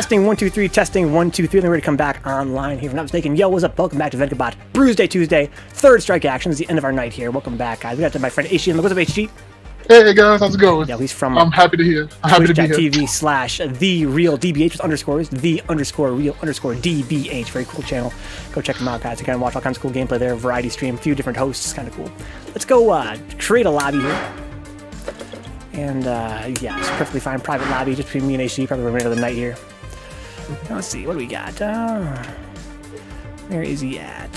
Testing 1 2 3. Testing 1 2 3. Then we're ready to come back online here. If I'm not mistaken. Yo, what's up? Welcome back to Vencabot. Bruise Day Tuesday. Third strike action. It's the end of our night here. Welcome back, guys. We got to my friend HG. What's up, HG? Hey guys, how's it going? Yeah, he's from. I'm happy to hear. I'm happy to be here. Twitch.tv/TheReal DBH with underscores. The_real_DBH. Very cool channel. Go check them out, guys. You can watch all kinds of cool gameplay there. Variety stream. A few different hosts. Kind of cool. Let's go create a lobby here. And yeah, it's perfectly fine. Private lobby just between me and HG. Probably running another night here. Let's see. What do we got? Where is he at?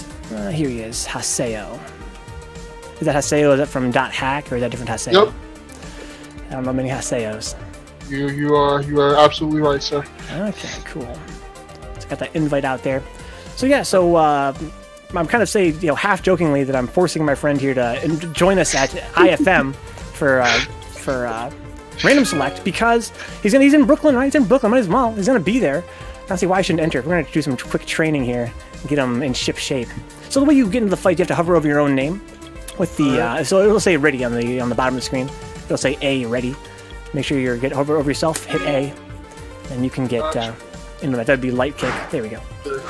Here he is. Haseo. Is that Haseo? Is that from .hack or is that different Haseo? Yep. I don't know many Haseos. You are absolutely right, sir. Okay, cool. So got that invite out there. So yeah, so I'm kind of saying, half jokingly that I'm forcing my friend here to join us at IFM for random select because he's in Brooklyn, right? He's in Brooklyn. Might as well. He's gonna be there. I don't see why I shouldn't enter. We're gonna do some quick training here and get him in ship shape. So the way you get into the fight, you have to hover over your own name. With the so it'll say ready on the bottom of the screen. It'll say A ready. Make sure you hover over yourself, hit A, and you can get into that. That'd be light kick. There we go.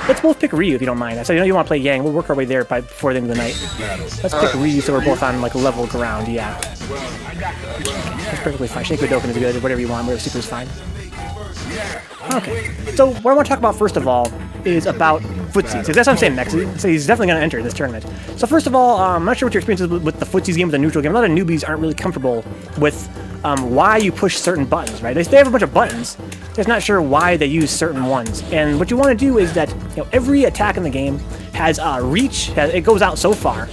Let's both pick Ryu if you don't mind. So you want to play Yang. We'll work our way there before the end of the night. Let's pick Ryu so we're both on like level ground. Yeah, that's perfectly fine. Shakedoken is good. Whatever you want. Whatever super is fine. Okay, so what I want to talk about first of all is about footsies. That's what I'm saying next. So he's definitely going to enter this tournament. So first of all, I'm not sure what your experience is with the footsies game, with the neutral game. A lot of newbies aren't really comfortable with why you push certain buttons, right? They have a bunch of buttons. They're just not sure why they use certain ones. And what you want to do is that every attack in the game has a reach. It goes out so far,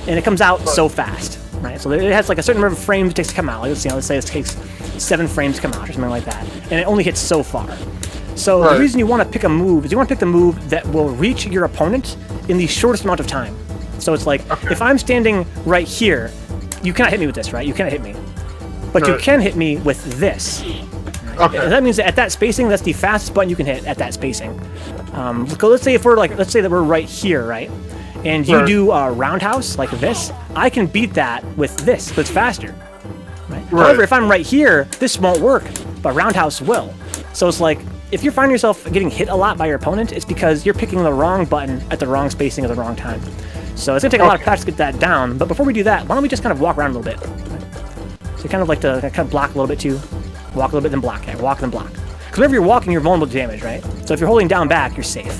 and it comes out so fast, right? So it has like a certain number of frames it takes to come out. Like, let's say it takes 7 frames to come out or something like that, and it only hits so far. So the reason you want to pick a move is you want to pick the move that will reach your opponent in the shortest amount of time. So it's like, if I'm standing right here, you cannot hit me with this, right? You cannot hit me. But you can hit me with this. Okay. And that means that at that spacing, that's the fastest button you can hit at that spacing. Let's say that we're right here, right? And you do a roundhouse like this, I can beat that with this, so it's faster. Right? However, if I'm right here, this won't work, but roundhouse will. So it's like, if you find yourself getting hit a lot by your opponent, it's because you're picking the wrong button at the wrong spacing at the wrong time. So it's going to take a lot of practice to get that down, but before we do that, why don't we just kind of walk around a little bit? So you kind of like to kind of block a little bit too. Walk a little bit, then block. Okay, walk, then block. Because whenever you're walking, you're vulnerable to damage, right? So if you're holding down back, you're safe.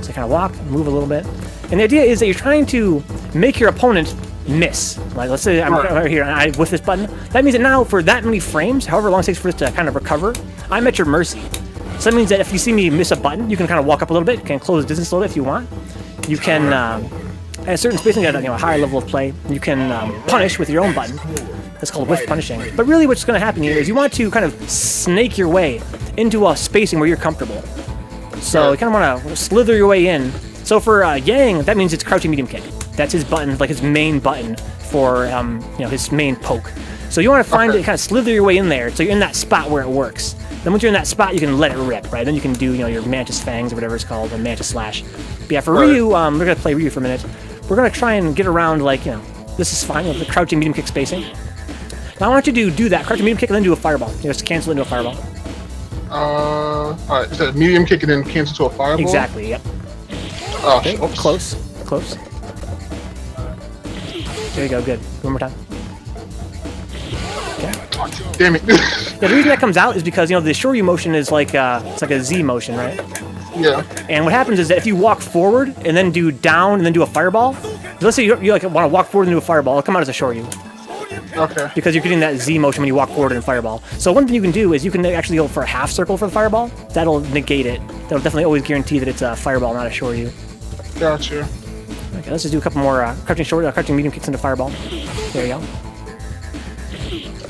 So kind of walk, move a little bit. And the idea is that you're trying to make your opponent miss. Like, let's say I'm right here and I whiff this button. That means that now for that many frames, however long it takes for this to kind of recover, I'm at your mercy. So that means that if you see me miss a button, you can kind of walk up a little bit. You can close the distance a little bit if you want. You can, at a certain spacing, at a higher level of play, you can punish with your own button. That's called whiff punishing. But really what's going to happen here is you want to kind of snake your way into a spacing where you're comfortable. So you kind of want to slither your way in. So for Yang, that means it's crouching medium kick. That's his button, like his main button for his main poke. So you want to find it, kind of slither your way in there, so you're in that spot where it works. Then once you're in that spot, you can let it rip, right? Then you can do your Mantis Fangs or whatever it's called, or Mantis Slash. But yeah, for Ryu, we're gonna play Ryu for a minute. We're gonna try and get around this is fine with the crouching medium kick spacing. Now I want you to do that crouching medium kick and then do a fireball. Just cancel it into a fireball. Alright, is that medium kick and then cancel to a fireball? Exactly. Yep. Okay, close. There you go. Good. One more time. Damn it. Yeah, the reason that comes out is because the Shoryu motion is like it's like a Z motion, right? Yeah. And what happens is that if you walk forward and then do down and then do a fireball, let's say you want to walk forward and do a fireball, it'll come out as a Shoryu. Okay. Because you're getting that Z motion when you walk forward in fireball. So one thing you can do is you can actually go for a half circle for the fireball. That'll negate it. That'll definitely always guarantee that it's a fireball, not a Shoryu. Gotcha. Okay, let's just do a couple more crouching medium kicks into fireball. There you go.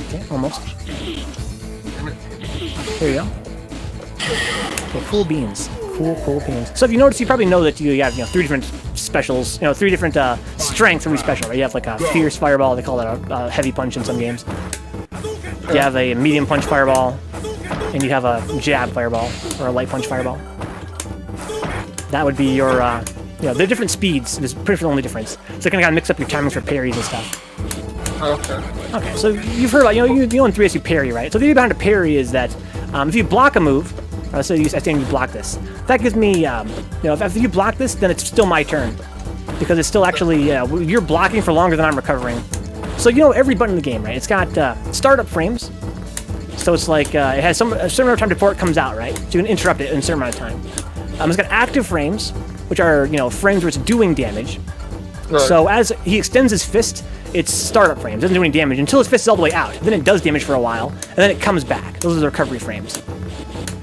Okay, almost. There you go. Okay, cool beans. Cool beans. So if you notice, you probably know that you have 3 different specials, 3 different strengths every special, right? You have like a fierce fireball, they call that a heavy punch in some games. You have a medium punch fireball, and you have a jab fireball, or a light punch fireball. That would be your, they're different speeds. There's pretty much the only difference. So they're gonna kind of mix up your timings for parries and stuff. Okay, so you've heard about, you know in 3S you parry, right? So the idea behind a parry is that if you block a move, Let's say you block this. That gives me, you know, if you block this, then it's still my turn. Because it's still actually, you're blocking for longer than I'm recovering. So you know every button in the game, right? It's got startup frames. So it's like, it has a certain amount of time before it comes out, right? So you can interrupt it in a certain amount of time. It's got active frames, which are, you know, frames where it's doing damage. Right. So as he extends his fist, it's startup frames. It doesn't do any damage until his fist is all the way out. Then it does damage for a while, and then it comes back. Those are the recovery frames.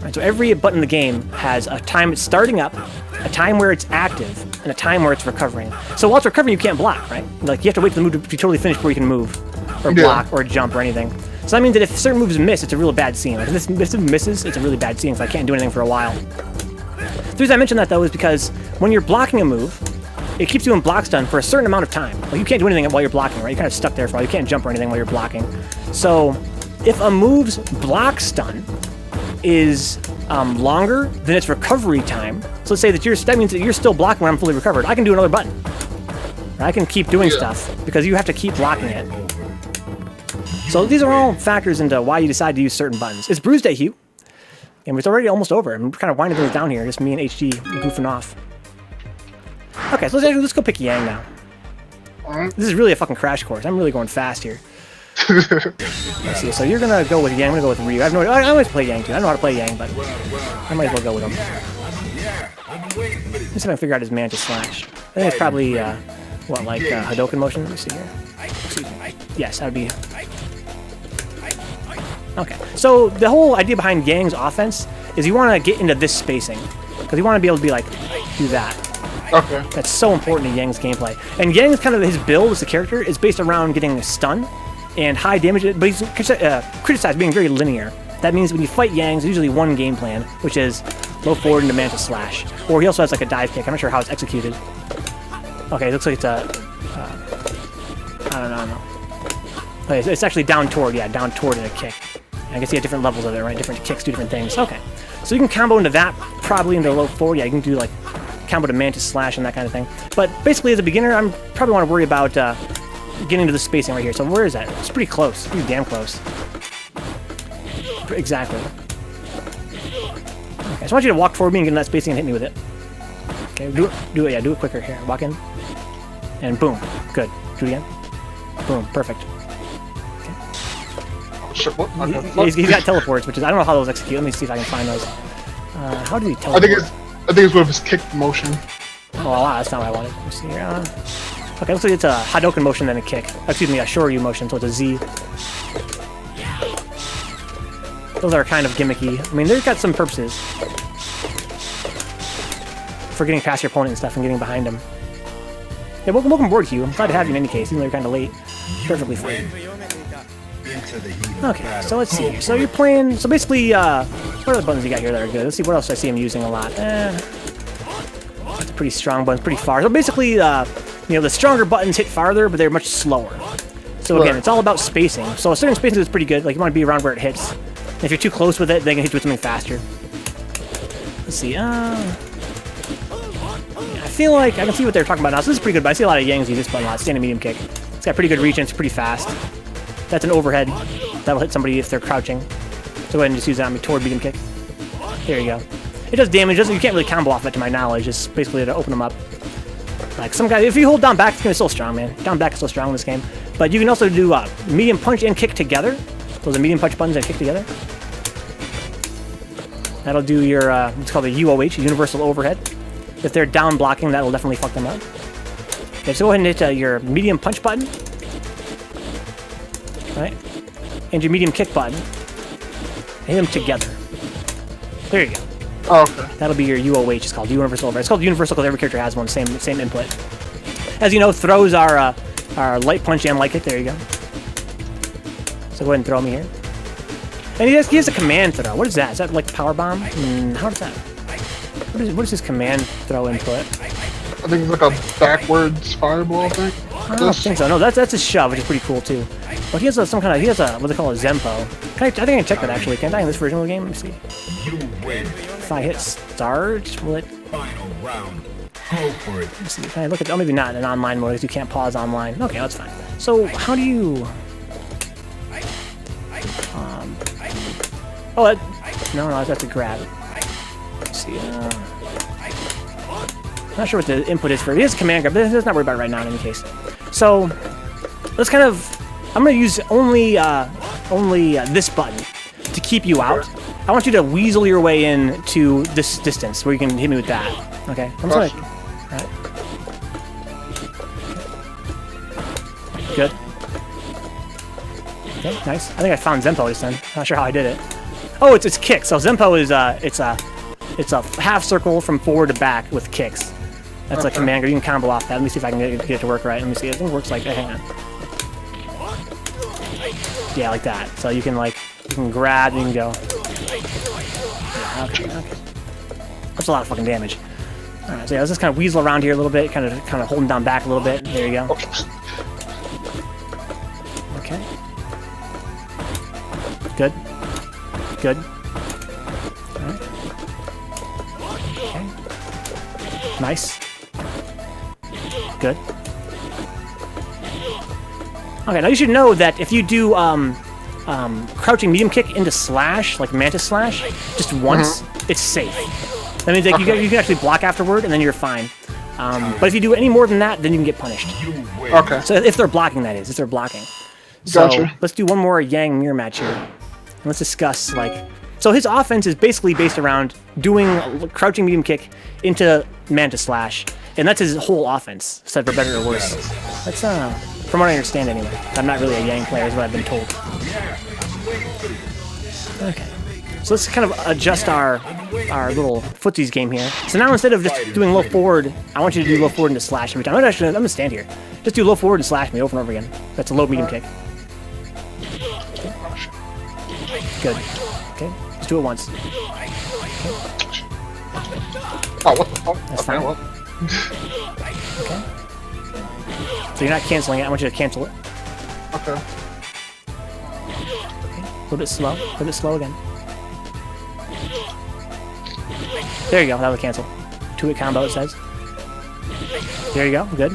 Right, so every button in the game has a time it's starting up, a time where it's active, and a time where it's recovering. So while it's recovering, you can't block, right? Like, you have to wait for the move to be totally finished before you can move, or block, or jump, or anything. So that means that if certain moves miss, it's a real bad scene. Like, if this misses, it's a really bad scene, because I can't do anything for a while. The reason I mention that, though, is because when you're blocking a move, it keeps you in block stun for a certain amount of time. Like, you can't do anything while you're blocking, right? You're kind of stuck there for a while. You can't jump or anything while you're blocking. So if a move's block stun is longer than its recovery time, so let's say that that means that you're still blocking when I'm fully recovered, I can do another button. Right? I can keep doing stuff, because you have to keep blocking it. So these are all factors into why you decide to use certain buttons. It's Bruised at Hue, and it's already almost over. I'm kind of winding things down here, just me and HD goofing off. Okay, so let's go pick Yang now. This is really a fucking crash course. I'm really going fast here. Let's see, so you're gonna go with Yang, I'm gonna go with Ryu. I have no idea. I always play Yang too. I don't know how to play Yang, but I might as well go with him. Let's see if I can figure out his Mantis Slash. I think it's probably, what, like Hadouken motion? Let me see here. Excuse me. Yes, that would be... Okay, so the whole idea behind Yang's offense is you want to get into this spacing. Because you want to be able to be like, do that. Okay. That's so important in Yang's gameplay. And Yang's kind of, his build as a character is based around getting stun and high damage, but he's criticized being very linear. That means when you fight Yang, there's usually one game plan, which is low forward into Mantis Slash. Or he also has like a dive kick. I'm not sure how it's executed. Okay, it looks like it's a... I don't know. Okay, it's actually down toward, down toward and a kick. And I can see at different levels of it, right? Different kicks do different things. Okay. So you can combo into that, probably into low forward. Yeah, you can do like combo to Mantis Slash and that kind of thing. But basically, as a beginner, I'm probably want to worry about getting to the spacing right here. So where is that? It's pretty close. Pretty damn close. Exactly. Okay, so I want you to walk forward me and get in that spacing and hit me with it. Okay, do it quicker here. Walk in. And boom. Good. Do it again. Boom. Perfect. Okay. Oh, shit, what? He's got teleports, which is, I don't know how those execute. Let me see if I can find those. How did he teleport? I think it's with his kick motion. Oh, wow, that's not what I wanted. Let me see here. Okay, looks like it's a Hadouken motion then a kick. Excuse me, a Shoryu motion, so it's a Z. Those are kind of gimmicky. I mean, they've got some purposes for getting past your opponent and stuff and getting behind him. Yeah, welcome aboard, Hugh. I'm glad to have you in any case, even though you're kind of late. Perfectly fine. Okay, so let's see. So you're playing... So basically, what are the buttons you got here that are good? Let's see what else I see him using a lot. It's a pretty strong button, pretty far. So basically, you know, the stronger buttons hit farther, but they're much slower. So again, it's all about spacing. So a certain spacing is pretty good. Like, you want to be around where it hits. And if you're too close with it, they can hit you with something faster. Let's see. I feel like I can see what they're talking about now. So this is pretty good, but I see a lot of Yangs use this button a lot. Standing medium kick. It's got pretty good reach and it's pretty fast. That's an overhead. That'll hit somebody if they're crouching. So go ahead and just use that on me toward medium kick. There you go. It does damage. You can't really combo off it to my knowledge. It's basically to open them up. Like some guys, if you hold down back, it's still strong, man. Down back is still strong in this game. But you can also do medium punch and kick together. Those are medium punch buttons and kick together. That'll do your, it's called a UOH, Universal Overhead. If they're down blocking, that'll definitely fuck them up. Okay, so go ahead and hit your medium punch button. Right? And your medium kick button. Hit them together. There you go. Oh, okay. That'll be your UOH. It's called Universal Overhead. It's called Universal because every character has one, same input. As you know, throws are light punch and light kick. There you go. So go ahead and throw me here. And he has a command throw. What is that? Is that like power bomb? How does that? What is his command throw input? I think it's like a backwards fireball thing. I don't think so. No, that's a shove, which is pretty cool too. But he has some kind of, he has a, what they call a Zempo. I think I can check that actually. Can I in this version of the game? Let me see. If I hit start, will it? Final round. Go for it. Let's see. Can I look at? Oh, maybe not in online mode because you can't pause online. Okay, that's fine. So how do you? Oh, no, I have to grab. see. Not sure what the input is for it. It is command grab, but let's not worry about it right now in any case. So let's kind of. I'm going to use only this button to keep you out. I want you to weasel your way in to this distance where you can hit me with that. Okay. I'm just gonna, all right. Good. Okay, nice. I think I found Zempo just then. Not sure how I did it. Oh, it's kick. So Zempo is it's a half circle from forward to back with kicks. That's a command grab. You can combo off that. Let me see if I can get it to work right. Let me see. I think it works like hang on. Yeah, like that. So you can grab and you can go. Yeah, okay. That's a lot of fucking damage. All right, so yeah, let's just kind of weasel around here a little bit, kind of holding down back a little bit. There you go. Okay. Good. Good. All right. Okay. Nice. Good. Okay, now you should know that if you do crouching medium kick into slash, like mantis slash, just once, it's safe. That means like, you can actually block afterward, and then you're fine. But if you do any more than that, then you can get punished. Okay. So if they're blocking, that is. If they're blocking. So Gotcha. let's do one more Yang mirror match here. And let's discuss, like... So his offense is basically based around doing crouching medium kick into mantis slash. And that's his whole offense, so for better or worse. That's, from what I understand anyway. I'm not really a Yang player, is what I've been told. Okay. So let's kind of adjust our little footsies game here. So now instead of just doing low forward, I want you to do low forward into slash every time. I'm gonna stand here. Just do low forward and slash me over and over again. That's a low medium kick. Good. Okay. Let's do it once. Okay. Oh, what the fuck? That's okay, fine. well. Okay. So you're not canceling it. I want you to cancel it. Okay. Okay. A little bit slow. A little bit slow again. There you go. That was a cancel. 2-hit combo, it says. There you go. Good.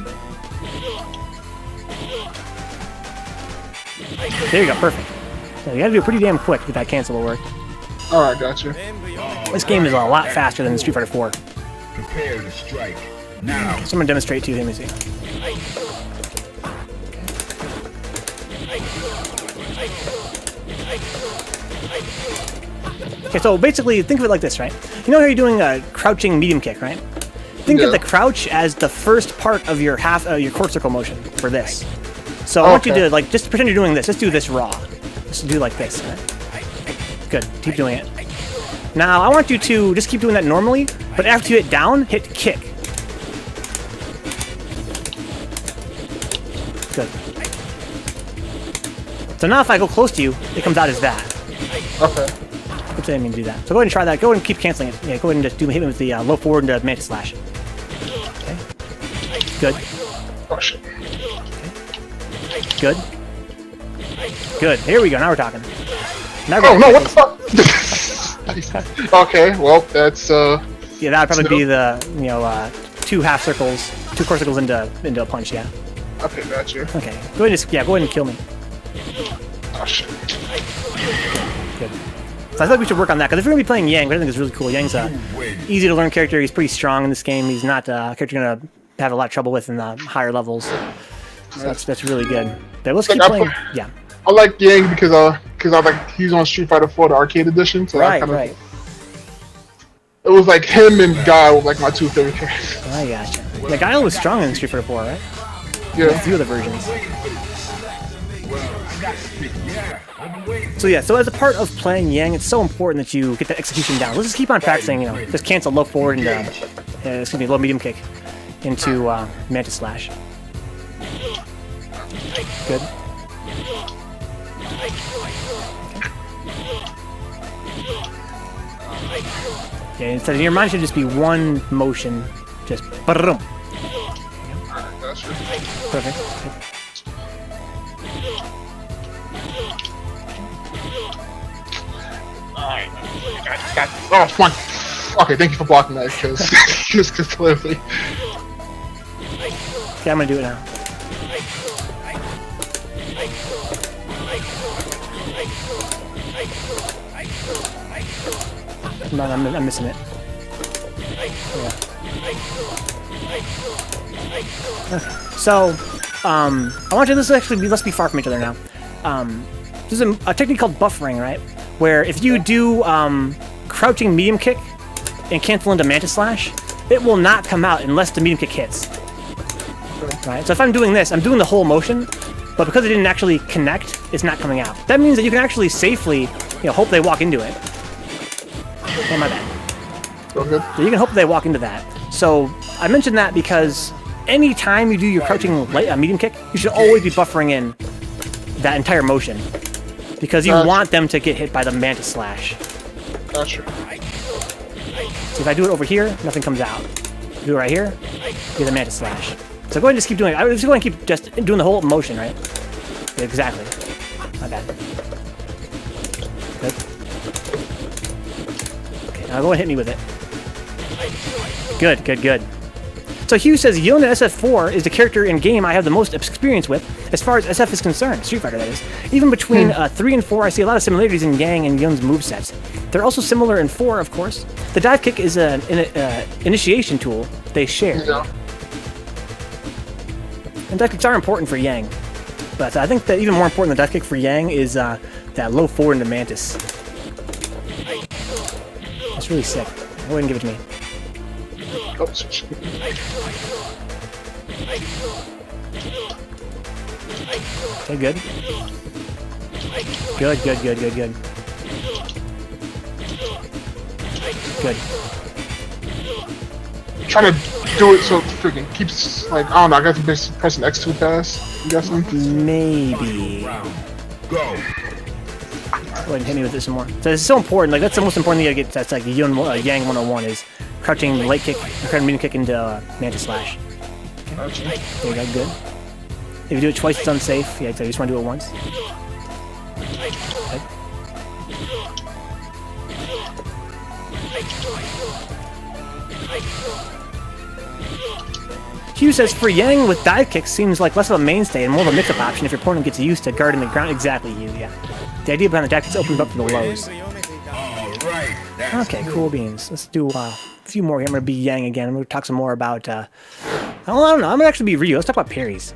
There you go. Perfect. So you gotta do it pretty damn quick if that cancel will work. Alright, gotcha. This game is a lot faster than Street Fighter 4. Prepare to strike. Now. So I'm gonna demonstrate to you. Let me see. Okay, so basically, think of it like this, right? You know how you're doing a crouching medium kick, right? Think of the crouch as the first part of your your quarter circle motion for this. So I want you to just pretend you're doing this. Just do this raw. Just do like this. Right? Good. Keep doing it. Now I want you to just keep doing that normally, but after you hit down, hit kick. Good. So now if I go close to you, it comes out as that. Okay. Oops, I didn't mean to do that. So go ahead and try that. Go ahead and keep canceling it. Yeah, go ahead and just hit me with the low forward into mantis slash. Okay. Good. Oh shit. Okay. Good. Good. Here we go. Now we're talking. Now Oh no! What the fuck? Okay. Well, that's yeah, that would probably be the 2 half circles, 2 quarter circles into a punch. Yeah. okay. Gotcha. Okay. Go ahead and kill me. Oh shit. Good. So I thought we should work on that, because if you're going to be playing Yang, which I think is really cool, Yang's a easy to learn character. He's pretty strong in this game. He's not a character you're going to have a lot of trouble with in the higher levels. So that's really good. But let's keep playing. Yeah. I like Yang because I like he's on Street Fighter 4, the arcade edition. So Right, I kinda, right. It was like him and Guy were like my 2 favorite characters. I gotcha. The Guile was strong in Street Fighter 4, right? Yeah. A few of the versions. So yeah, so as a part of playing Yang, it's so important that you get the execution down. Let's just keep on practicing, just cancel low forward and low medium kick into mantis slash. Good. Yeah, instead of your mind should just be one motion, just ba-dum. Gotcha. Perfect. Alright. Oh, fun. Okay, thank you for blocking that, because clearly. Okay, I'm gonna do it now. No, I'm missing it. So, I want you. This actually let's be far from each other now. There's a technique called buffering, right? Where if you do crouching medium kick and cancel into Mantis Slash, it will not come out unless the medium kick hits. Right? So if I'm doing this, I'm doing the whole motion, but because it didn't actually connect, it's not coming out. That means that you can actually safely, hope they walk into it. Oh, my bad. Okay. So you can hope they walk into that. So I mentioned that because any time you do your crouching medium kick, you should always be buffering in that entire motion. Because you want them to get hit by the Mantis Slash. Gotcha. So if I do it over here, nothing comes out. Do it right here, get the Mantis Slash. So go ahead and just keep doing it. I'm just going to keep just doing the whole motion, right? Yeah, exactly. My bad. Good. Okay, now go and hit me with it. Good, good, good. So Hugh says, Yona SF4 is the character in game I have the most experience with as far as SF is concerned. Street Fighter, that is. Even between 3 and 4, I see a lot of similarities in Yang and Yun's movesets. They're also similar in 4, of course. The dive kick is an initiation tool they share. Yeah. And dive kicks are important for Yang. But I think that even more important than dive kick for Yang is that low forward into Mantis. That's really sick. Go ahead and give it to me. Oops. Okay, good. Good, good, good, good, good. Good. Trying to do it so it freaking keeps, like, I don't know, I got to be pressing X too fast. I'm guessing. Maybe. Go. Go ahead and hit me with this some more. So it's so important. Like that's the most important thing you gotta get. That's like Yang 101 is crouching light kick, crouching medium kick into Mantis Slash. Gotcha. There you go. Good. If you do it twice, it's unsafe. Yeah, so you just want to do it once. Good. Hugh says, for Yang with dive kicks seems like less of a mainstay and more of a mix-up option if your opponent gets used to guarding the ground. Exactly, Hugh, yeah. The idea behind the dive kicks opens up for the lows. Okay, cool beans. Let's do a few more here. I'm going to be Yang again. I'm going to talk some more about, I don't know. I'm going to actually be Ryu. Let's talk about parries.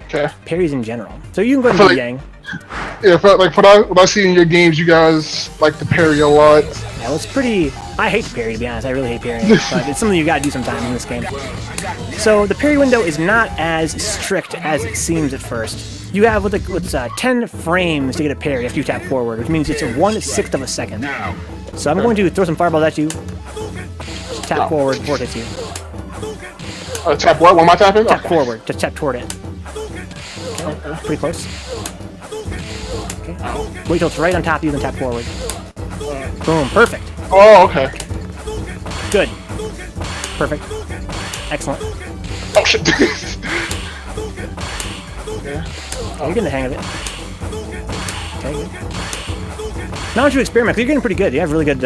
Okay. Parries in general. So you can go ahead and be Yang. Yeah, like what I see in your games, you guys like to parry a lot. Yeah, well, it's pretty... I hate to parry, to be honest. I really hate parrying. But it's something you gotta do sometime in this game. So the parry window is not as strict as it seems at first. You have what's 10 frames to get a parry after you tap forward, which means it's a 1/6 of a second. So I'm going to throw some fireballs at you. Just tap forward before it hits you. Tap what? What am I tapping? Tap forward. Just tap toward it. Okay. Pretty close. Okay. Wait till it's right on top of you, then tap forward. Boom. Perfect. Oh, okay. Good. Perfect. Excellent. Oh, shit. Yeah. Oh, you're getting the hang of it. Okay, good. Now I want you to experiment, because you're getting pretty good. You have really good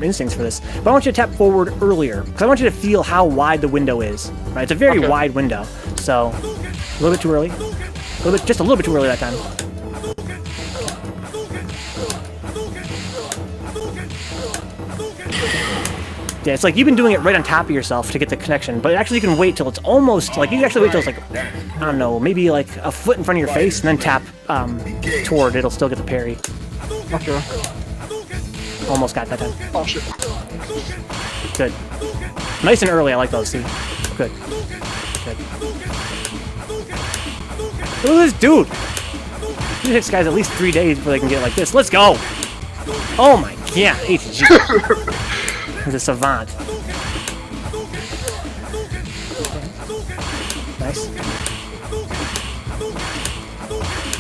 instincts for this. But I want you to tap forward earlier, because I want you to feel how wide the window is. Right? It's a very wide window. So, a little bit too early. Just a little bit too early that time. Yeah, it's like you've been doing it right on top of yourself to get the connection, but actually you can wait till it's almost, like, you can actually wait till it's like, I don't know, maybe like a foot in front of your face, and then tap toward, it'll still get the parry. Okay. Almost got that time. Oh, shit. Good. Nice and early, I like those, see? Good. Good. Look at this dude! It takes guys at least 3 days before they can get it like this. Let's go! Oh my god, HG. He's a savant. Nice.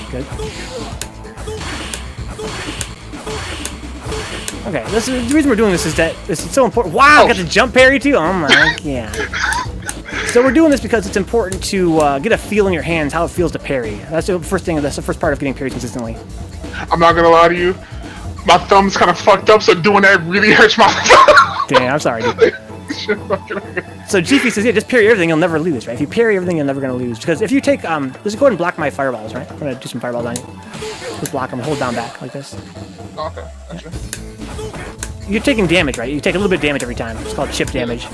Good. Okay, the reason we're doing this is that this is so important. Wow, got the jump parry too? Oh my god. So we're doing this because it's important to get a feel in your hands, how it feels to parry. That's the first thing, that's the first part of getting parried consistently. I'm not gonna lie to you. My thumb's kind of fucked up, so doing that really hurts my thumb. Damn, I'm sorry, dude. So GP says, yeah, just parry everything, you'll never lose, right? If you parry everything, you're never gonna lose. Because if you take, just go ahead and block my fireballs, right? I'm gonna do some fireballs on you. Just block them, hold down back, like this. Okay, gotcha. you're taking damage, right? You take a little bit of damage every time. It's called chip damage.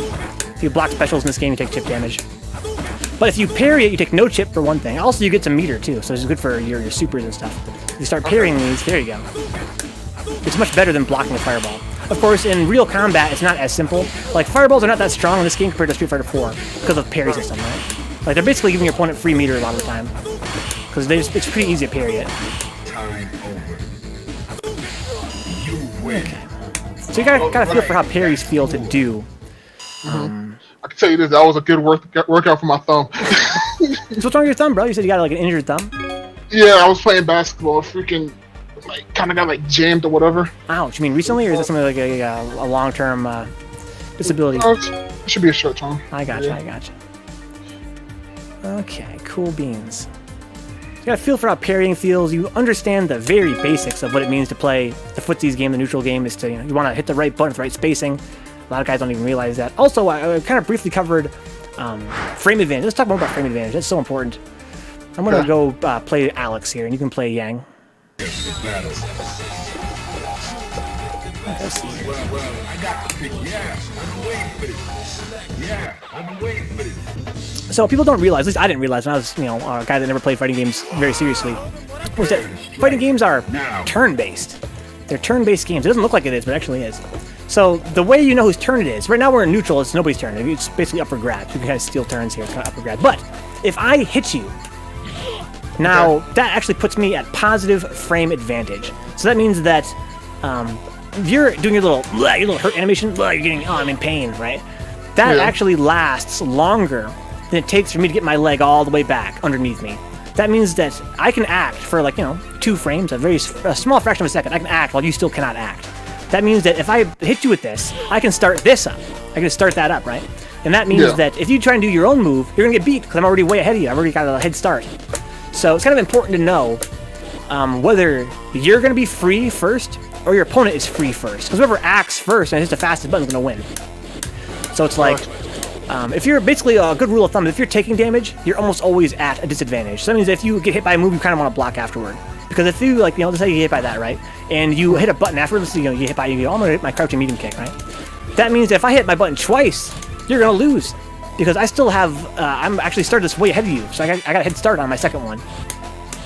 If you block specials in this game, you take chip damage. But if you parry it, you take no chip for one thing. Also, you get some meter too, so it's good for your supers and stuff. If you start parrying these, there you go. It's much better than blocking a fireball. Of course, in real combat, it's not as simple. Like, fireballs are not that strong in this game compared to Street Fighter 4 because of parry system, right? Like, they're basically giving your opponent free meter a lot of the time. Because it's pretty easy to parry it. Time over. You win. So you gotta feel for how parries feel to do. I can tell you this, that was a good workout for my thumb. So what's wrong with your thumb, bro? You said you got like an injured thumb? Yeah, I was playing basketball, freaking, like, kind of got like jammed or whatever. Ouch, you mean recently, or is that something like a long-term disability? Oh, it should be a short term. I gotcha, I gotcha. Okay, cool beans. You gotta feel for how parrying feels. You understand the very basics of what it means to play the footsies game, the neutral game, is to, you want to hit the right button with the right spacing. A lot of guys don't even realize that. Also, I kind of briefly covered frame advantage. Let's talk more about frame advantage. That's so important. I'm going to go play Alex here, and you can play Yang. Battle. Let's see here. Well, I got the pick. Yeah, I'm waiting for it. Yeah, I'm waiting for it. So people don't realize, at least I didn't realize when I was, a guy that never played fighting games very seriously, was that fighting games are turn-based. They're turn-based games. It doesn't look like it is, but it actually is. So the way you know whose turn it is, right now we're in neutral, it's nobody's turn. It's basically up for grabs. You can kind of steal turns here, it's kind of up for grabs. But if I hit you, now that actually puts me at positive frame advantage. So that means that you're doing your little hurt animation, you're getting, I'm in pain, right? That actually lasts longer than it takes for me to get my leg all the way back underneath me. That means that I can act for 2 frames, a small fraction of a second. I can act while you still cannot act. That means that if I hit you with this, I can start this up. I can start that up, right? And that means that if you try and do your own move, you're gonna get beat because I'm already way ahead of you. I've already got a head start. So it's kind of important to know whether you're gonna be free first or your opponent is free first. Because whoever acts first and hits the fastest button is gonna win. So it's like, if you're basically a good rule of thumb, if you're taking damage, you're almost always at a disadvantage. So that means that if you get hit by a move, you kind of want to block afterward. Because if you, let's say you get hit by that, right? And you hit a button afterwards, you get hit by, you go, I'm going to hit my crouching medium kick, right? That means that if I hit my button twice, you're going to lose. Because I still have, I'm actually started this way ahead of you. So I got a head start on my second one.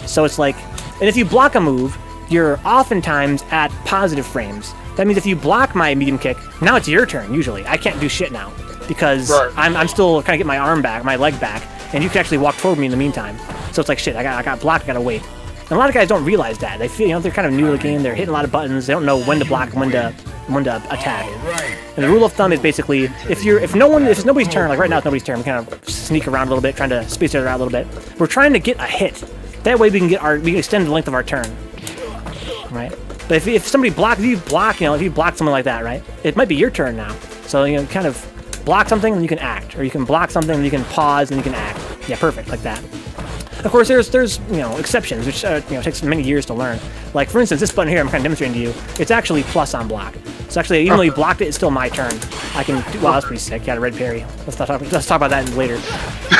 So it's like, and if you block a move, you're oftentimes at positive frames. That means if you block my medium kick, now it's your turn, usually. I can't do shit now. Because I'm still kind of getting my arm back, my leg back, and you can actually walk toward me in the meantime. So it's like, shit, I got blocked, I gotta wait. And a lot of guys don't realize that. They feel, they're kind of new to the game, they're hitting a lot of buttons, they don't know when to block and when to attack. And the rule of thumb is basically, if it's nobody's turn, like right now it's nobody's turn, we kind of sneak around a little bit, trying to space it out a little bit. We're trying to get a hit. That way we can extend the length of our turn. Right? But if somebody blocks, if you block someone like that, right? It might be your turn now. So, kind of block something and you can act, or you can block something and you can pause and you can act. Yeah, perfect, like that. Of course, there's exceptions, which takes many years to learn. Like for instance, this button here, I'm kind of demonstrating to you. It's actually plus on block. So actually, even though you blocked it, it's still my turn. I can. Wow, that's pretty sick. Yeah, red parry. Let's talk about that later.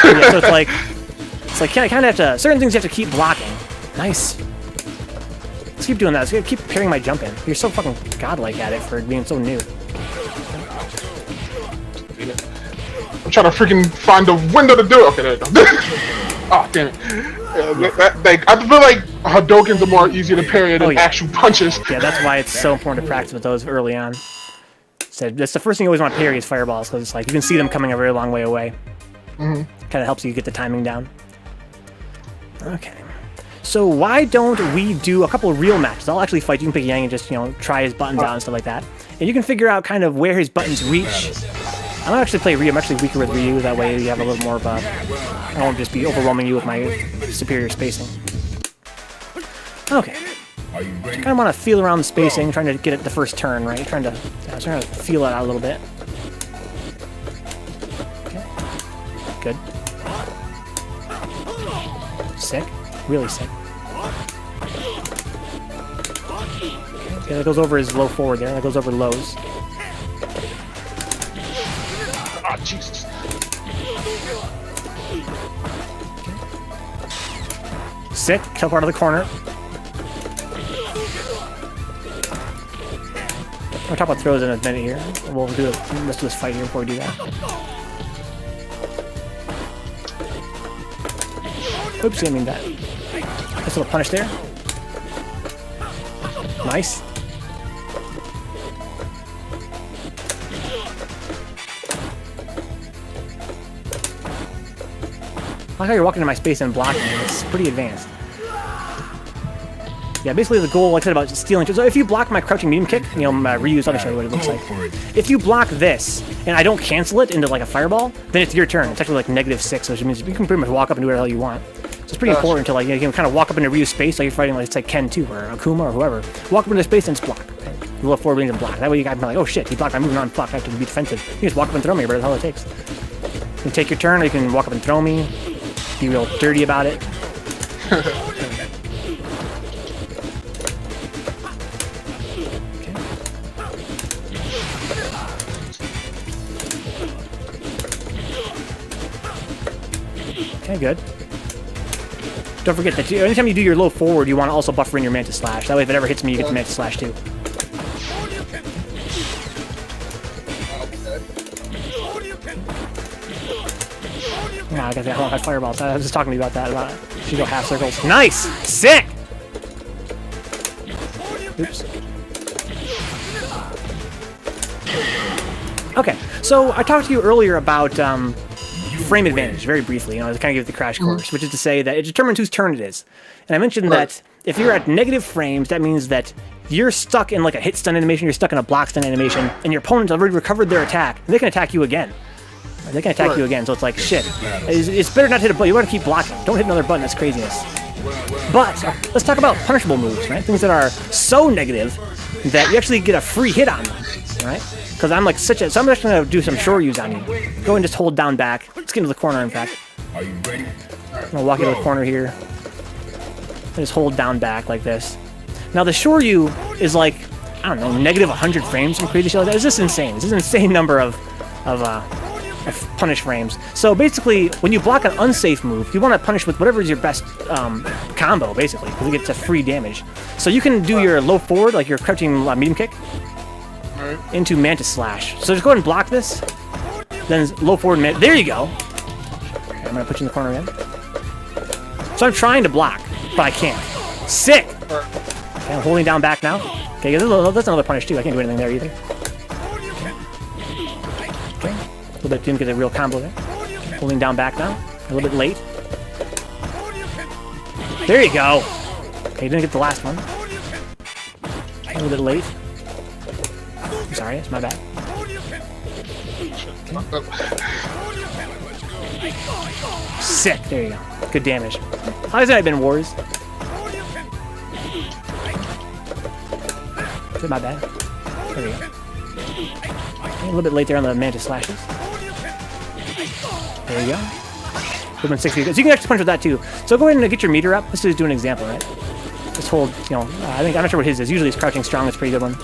Yeah, so it's like I kind of have to. Certain things you have to keep blocking. Nice. Let's keep doing that. Let's keep parrying my jump in. You're so fucking godlike at it for being so new. I'm trying to freaking find a window to do it. Okay, there you go. Oh, damn it. Yeah, I feel like Hadokens are more easier to parry than actual punches. Yeah, that's why it's so important to practice with those early on. So that's the first thing you always want to parry is fireballs, because it's like you can see them coming a very long way away. Kind of helps you get the timing down. Okay. So why don't we do a couple of real matches? I'll actually fight. You can pick Yang and just, try his buttons out and stuff like that. And you can figure out kind of where his buttons reach. I'm gonna actually play Ryu. I'm actually weaker with Ryu. That way you have a little more of a... I won't just be overwhelming you with my superior spacing. Okay. Kind of want to feel around the spacing, trying to get it the first turn, right? Trying to feel it out a little bit. Okay. Good. Sick. Really sick. Okay, that goes over his low forward there. That goes over lows. Oh, Jesus. Sick. Teleport out of the corner. We'll talk about throws in a minute here. We'll do let's do this fight here before we do that. Oops, I mean that. Nice little punish there. Nice. I like how you're walking into my space and blocking. It's pretty advanced. Yeah, basically the goal, like I said, about stealing. So if you block my crouching medium kick, you know, reuse, I'll show you what it looks like. If you block this, and I don't cancel it into like a fireball, then it's your turn. It's actually like -6, which means you can pretty much walk up and do whatever the hell you want. So it's pretty important to like, you can kind of walk up into Ryu's space, like you're fighting like, it's like Ken 2 or Akuma or whoever. Walk up into space and just block. Okay? You look forward and block. That way you guys be like, oh shit, he blocked my move, not blocked, I have to be defensive. You just walk up and throw me, but that's all it takes. You can take your turn, or you can walk up and throw me. Be real dirty about it. Okay, good. Don't forget that anytime you do your low forward, you want to also buffer in your Mantis Slash. That way, if it ever hits me, you get the Mantis Slash too. Yeah, I got that high fireballs. I was just talking to you about that. About it. You go half circles. Nice! Sick! Oops. Okay, so I talked to you earlier about frame advantage, very briefly. You know, I kind of give the crash course, which is to say that it determines whose turn it is. And I mentioned that if you're at negative frames, that means that you're stuck in like a hit stun animation, you're stuck in a block stun animation, and your opponent's already recovered their attack, and they can attack you again. They can attack you again, so it's like, shit. It's better not to hit a button. You want to keep blocking. Don't hit another button. That's craziness. But let's talk about punishable moves, right? Things that are so negative that you actually get a free hit on them, right? Because I'm like such a... So I'm actually going to do some shoryus on you. Go and just hold down back. Let's get into the corner, in fact. Are you ready? I'm going to walk into the corner here. And just hold down back like this. Now, the shoryu is like, I don't know, negative 100 frames, some crazy shit like that. It's just insane. It's just an insane number of punish frames. So basically, when you block an unsafe move, you want to punish with whatever is your best combo, basically, because it gets a free damage. So you can do your low forward, like your crouching medium kick, into Mantis Slash. So just go ahead and block this, then low forward, there you go. Okay, I'm going to put you in the corner again. So I'm trying to block, but I can't. Sick! Okay, I'm holding down back now. Okay, that's another punish too. I can't do anything there either. Okay. A little bit, didn't get a real combo there. Holding down back now. A little bit late. There you go. Okay, didn't get the last one. A little bit late. I'm sorry, it's my bad. Okay. Sick. There you go. Good damage. How has that been, Wars? Is it my bad? There we go. A little bit late there on the Mantis Slashes. There you go. Movement 6 feet. So you can actually punch with that too. So go ahead and get your meter up. Let's just do an example, right? Just hold, you know, I'm not sure what his is. Usually it's crouching strong. It's a pretty good one.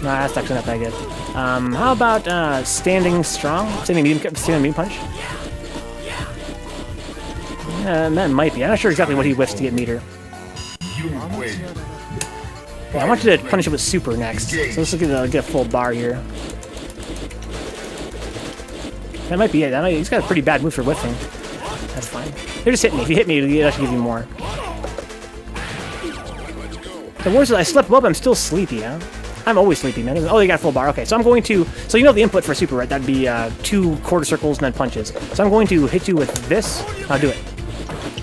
Nah, that's actually not that good. How about standing strong? Standing medium punch? That might be. I'm not sure exactly what he whiffs to get meter. Yeah, I want you to punish it with super next. So let's get a full bar here. That might be it. He's got a pretty bad move for whiffing. That's fine. They're just hitting me. If you hit me, it'll actually give you more. The worst is I slept well, but I'm still sleepy, huh? I'm always sleepy, man. Oh, you got a full bar. Okay, so I'm going to... So you know the input for super, right? That'd be 2 quarter circles and then punches. So I'm going to hit you with this. I'll do it.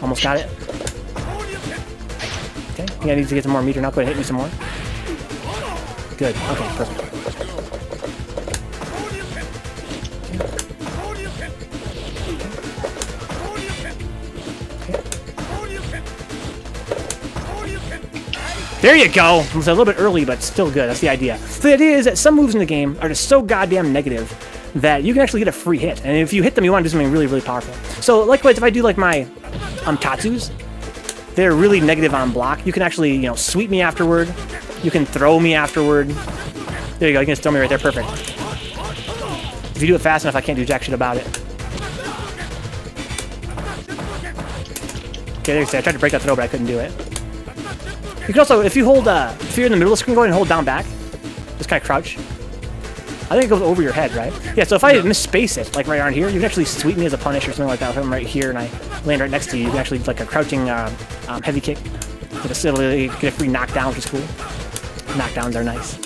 Almost got it. Okay, yeah, I need to get some more meter now. Go ahead and hit me some more. Good. Okay, perfect. There you go! It was a little bit early, but still good. That's the idea. So the idea is that some moves in the game are just so goddamn negative that you can actually get a free hit. And if you hit them, you want to do something really, really powerful. So likewise, if I do like my Tatsus, they're really negative on block. You can actually, you know, sweep me afterward. You can throw me afterward. There you go. You can just throw me right there. Perfect. If you do it fast enough, I can't do jack shit about it. Okay, there's I tried to break that throw, but I couldn't do it. You can also, if you hold, if you're in the middle of the screen, go ahead and hold down back. Just kind of crouch. I think it goes over your head, right? Yeah, so if I misspace it, like right around here, you can actually sweep me as a punish or something like that. If I'm right here and I land right next to you, you can actually, like a crouching heavy kick. Get a free knockdown, which is cool. Knockdowns are nice.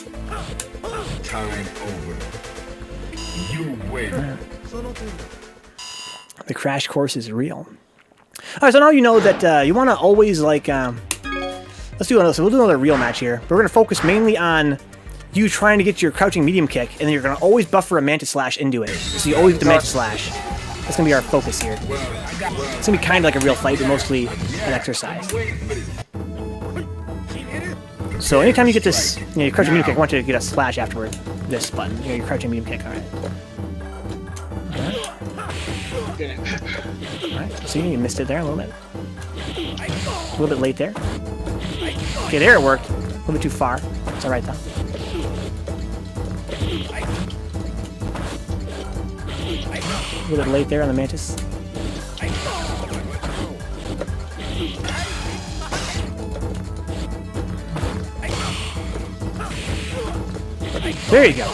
Time over. You win. The crash course is real. Alright, so now you know that you want to always, like, let's do another, so we'll do another real match here. But we're going to focus mainly on you trying to get your crouching medium kick, and then you're going to always buffer a Mantis Slash into it. So you always get the Mantis Slash. That's going to be our focus here. It's going to be kind of like a real fight, but mostly an exercise. So anytime you get this, you know, your crouching medium kick, I want you to get a slash afterward. This button, you know, your crouching medium kick, alright. Alright, see, you missed it there a little bit. A little bit late there. Okay, there it worked. A little bit too far. It's alright though. A little bit late there on the Mantis. There you go.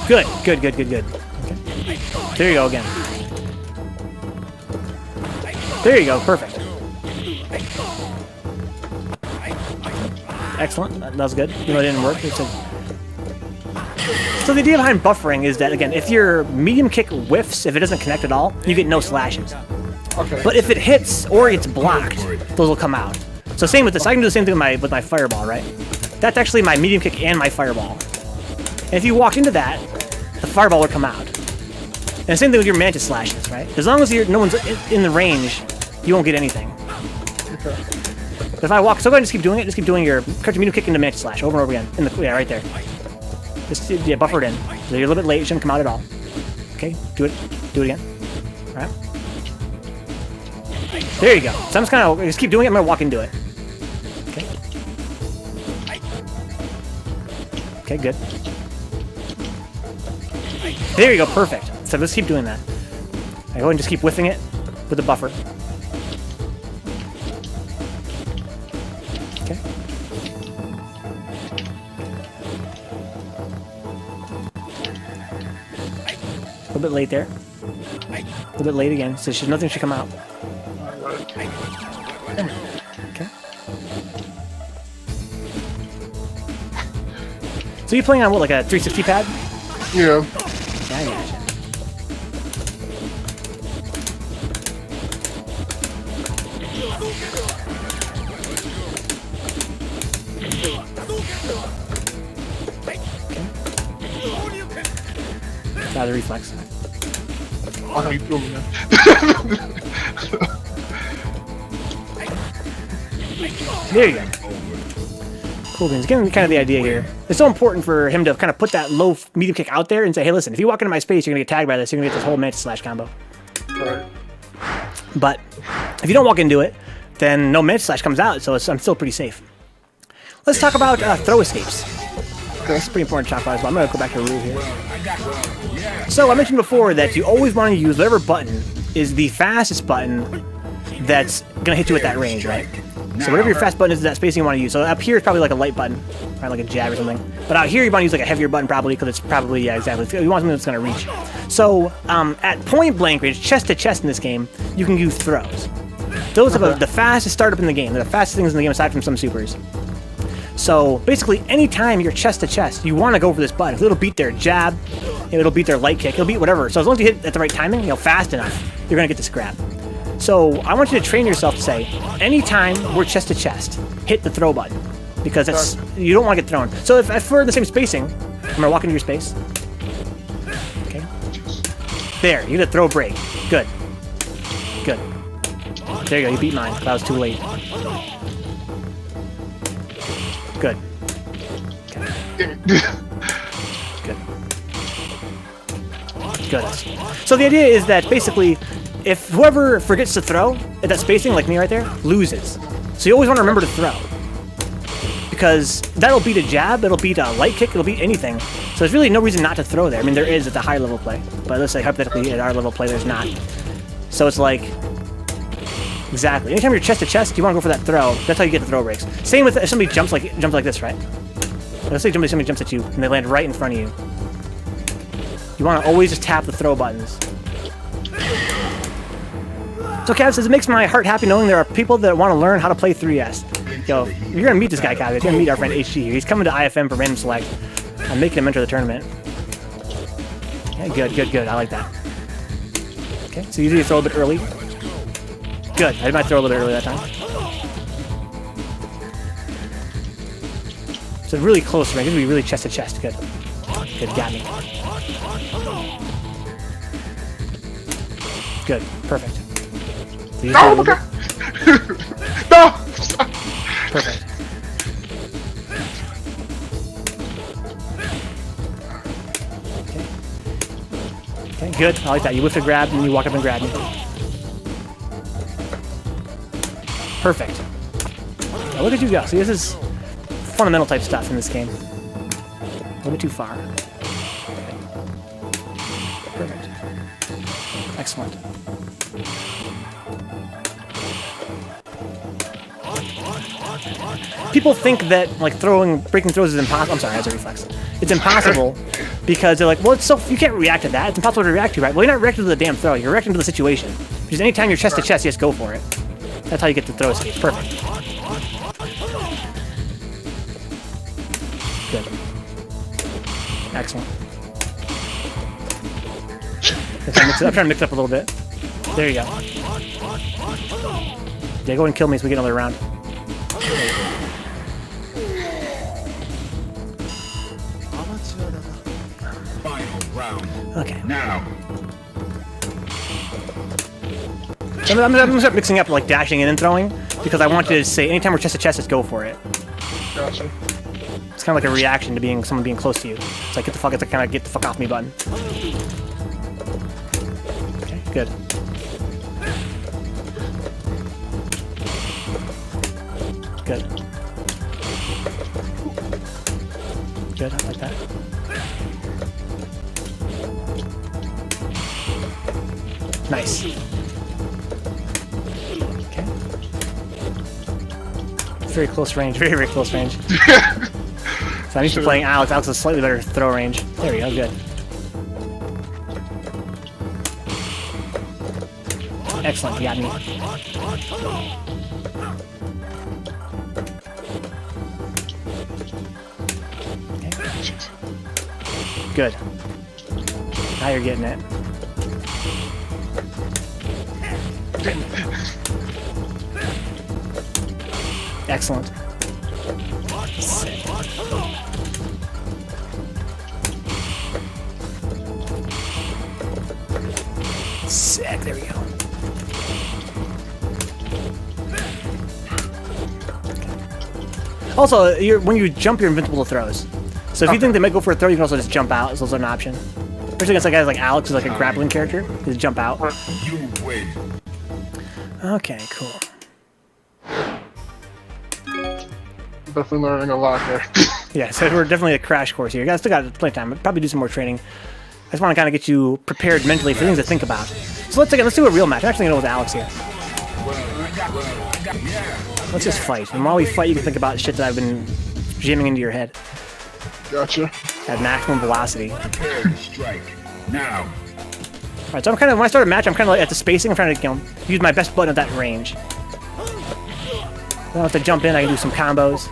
Good, good, good, good, good. Okay. There you go again. There you go, perfect. Excellent, that was good. Even though it didn't work. So the idea behind buffering is that, again, if your medium kick whiffs, if it doesn't connect at all, you get no slashes. Okay. But if it hits or it's blocked, those will come out. So same with this. I can do the same thing with my fireball, right? That's actually my medium kick and my fireball. And if you walked into that, the fireball would come out. And the same thing with your Mantis Slashes, right? As long as no one's in the range, you won't get anything. Okay. But if I walk, so go ahead and just keep doing it. Just keep doing your crouching medium kick into Mantis Slash over and over again. Yeah, right there. Just buffer it in. So you're a little bit late. It shouldn't come out at all. Okay, do it. Do it again. All right. There you go. So I'm just kind of just keep doing it. I'm gonna walk into it. Okay. Okay, good. There you go. Perfect. So let's keep doing that. I go and just keep whiffing it with the buffer. Okay. A little bit late there. A little bit late again. So nothing should come out. Okay. So you're playing on what, like a 360 pad? Yeah. Yeah, I gotcha. Out of the reflex. Oh, no, you threw me, man. There you go. Cool beans. Again, kind of the idea here. It's so important for him to kind of put that low medium kick out there and say, hey, listen, if you walk into my space, you're going to get tagged by this. You're going to get this whole Mantis Slash combo. Right. But if you don't walk into it, then no Mantis Slash comes out, so I'm still pretty safe. Let's talk about throw escapes. That's pretty important to talk about as well. I'm going to go back to the rule here. So I mentioned before that you always want to use whatever button is the fastest button that's going to hit you at that range, right? So whatever your fast button is that spacing you want to use. So up here is probably like a light button, right, like a jab or something. But out here you want to use like a heavier button probably because it's probably, yeah, exactly. You want something that's going to reach. So at point blank range, chest to chest in this game, you can use throws. Those are the fastest startup in the game. They're the fastest things in the game aside from some supers. So basically, anytime you're chest to chest, you want to go for this button. It'll beat their jab, it'll beat their light kick, it'll beat whatever. So as long as you hit at the right timing, fast enough, you're gonna get this grab. So I want you to train yourself to say, anytime we're chest to chest, hit the throw button, because that's you don't want to get thrown. So if we're in the same spacing, I'm gonna walk into your space. Okay. There, you get a throw break. Good. Good. There you go. You beat mine. That was too late. Good. Okay. Good. Good. So the idea is that basically, if whoever forgets to throw at that spacing, like me right there, loses. So you always want to remember to throw. Because that'll beat a jab, it'll beat a light kick, it'll beat anything. So there's really no reason not to throw there. I mean, there is at the high level play. But let's say hypothetically at our level play, there's not. So it's like, Exactly. Anytime you're chest to chest, you want to go for that throw. That's how you get the throw breaks. Same with if somebody jumps like this, right? Let's say somebody jumps at you and they land right in front of you. You want to always just tap the throw buttons. So Cav says, it makes my heart happy knowing there are people that want to learn how to play 3S. Yo, you're going to meet this guy, Cav. You're going to meet our friend HG here. He's coming to IFM for random select. I'm making him enter the tournament. Yeah, good. I like that. Okay, so usually you throw a bit early. Good. I might throw a little bit early that time. So really close range. It's going to be really chest to chest. Good. Good, got me. Good, perfect. So you No, okay. No! Perfect. Okay, good. I like that. You whiff a grab and you walk up and grab me. Perfect. Now look at you go. See, this is fundamental type stuff in this game. A little bit too far. Okay. Perfect. Excellent. People think that like breaking throws is impossible. I'm sorry, that's a reflex. It's impossible because they're like, well, it's so you can't react to that. It's impossible to react to, right? Well, you're not reacting to the damn throw. You're reacting to the situation. Because anytime you're chest to chest, you just go for it. That's how you get the throw escape. Perfect. Good. Excellent. I'm trying to mix it up a little bit. There you go. Yeah, go and kill me so we get another round. Final round. Okay. Now. So I'm gonna start mixing up like dashing in and throwing because I want you to say anytime we're chest to chest, just go for it. Gotcha. It's kind of like a reaction to someone being close to you. It's like it's a kind of get the fuck off me button. Okay, good. Good. Good, I like that. Nice. Okay. Very close range, very close range. So I'm used to playing Alex. Alex has a slightly better throw range. There we go, good. Excellent, you got me. Okay. Good. Now you're getting it. Excellent. Sick. Sick, there we go. Also, when you jump, you're invincible to throws. So if you think they might go for a throw, you can also just jump out. It's also an option. Especially against guys like Alex, who's like a grappling character. Just jump out. You win. Okay, cool. Definitely learning a lot there. Yeah, so we're definitely a crash course here. You guys still got plenty of time. But probably do some more training. I just want to kind of get you prepared mentally for things to think about. So let's do a real match. I'm actually going to go with Alex here. Let's just fight. And while we fight, you can think about shit that I've been jamming into your head. Gotcha. At maximum velocity. Prepare to strike. Now. Alright, so I'm kind of, when I start a match, I'm kind of like at the spacing. I'm trying to, use my best button at that range. Then I have to jump in, I can do some combos.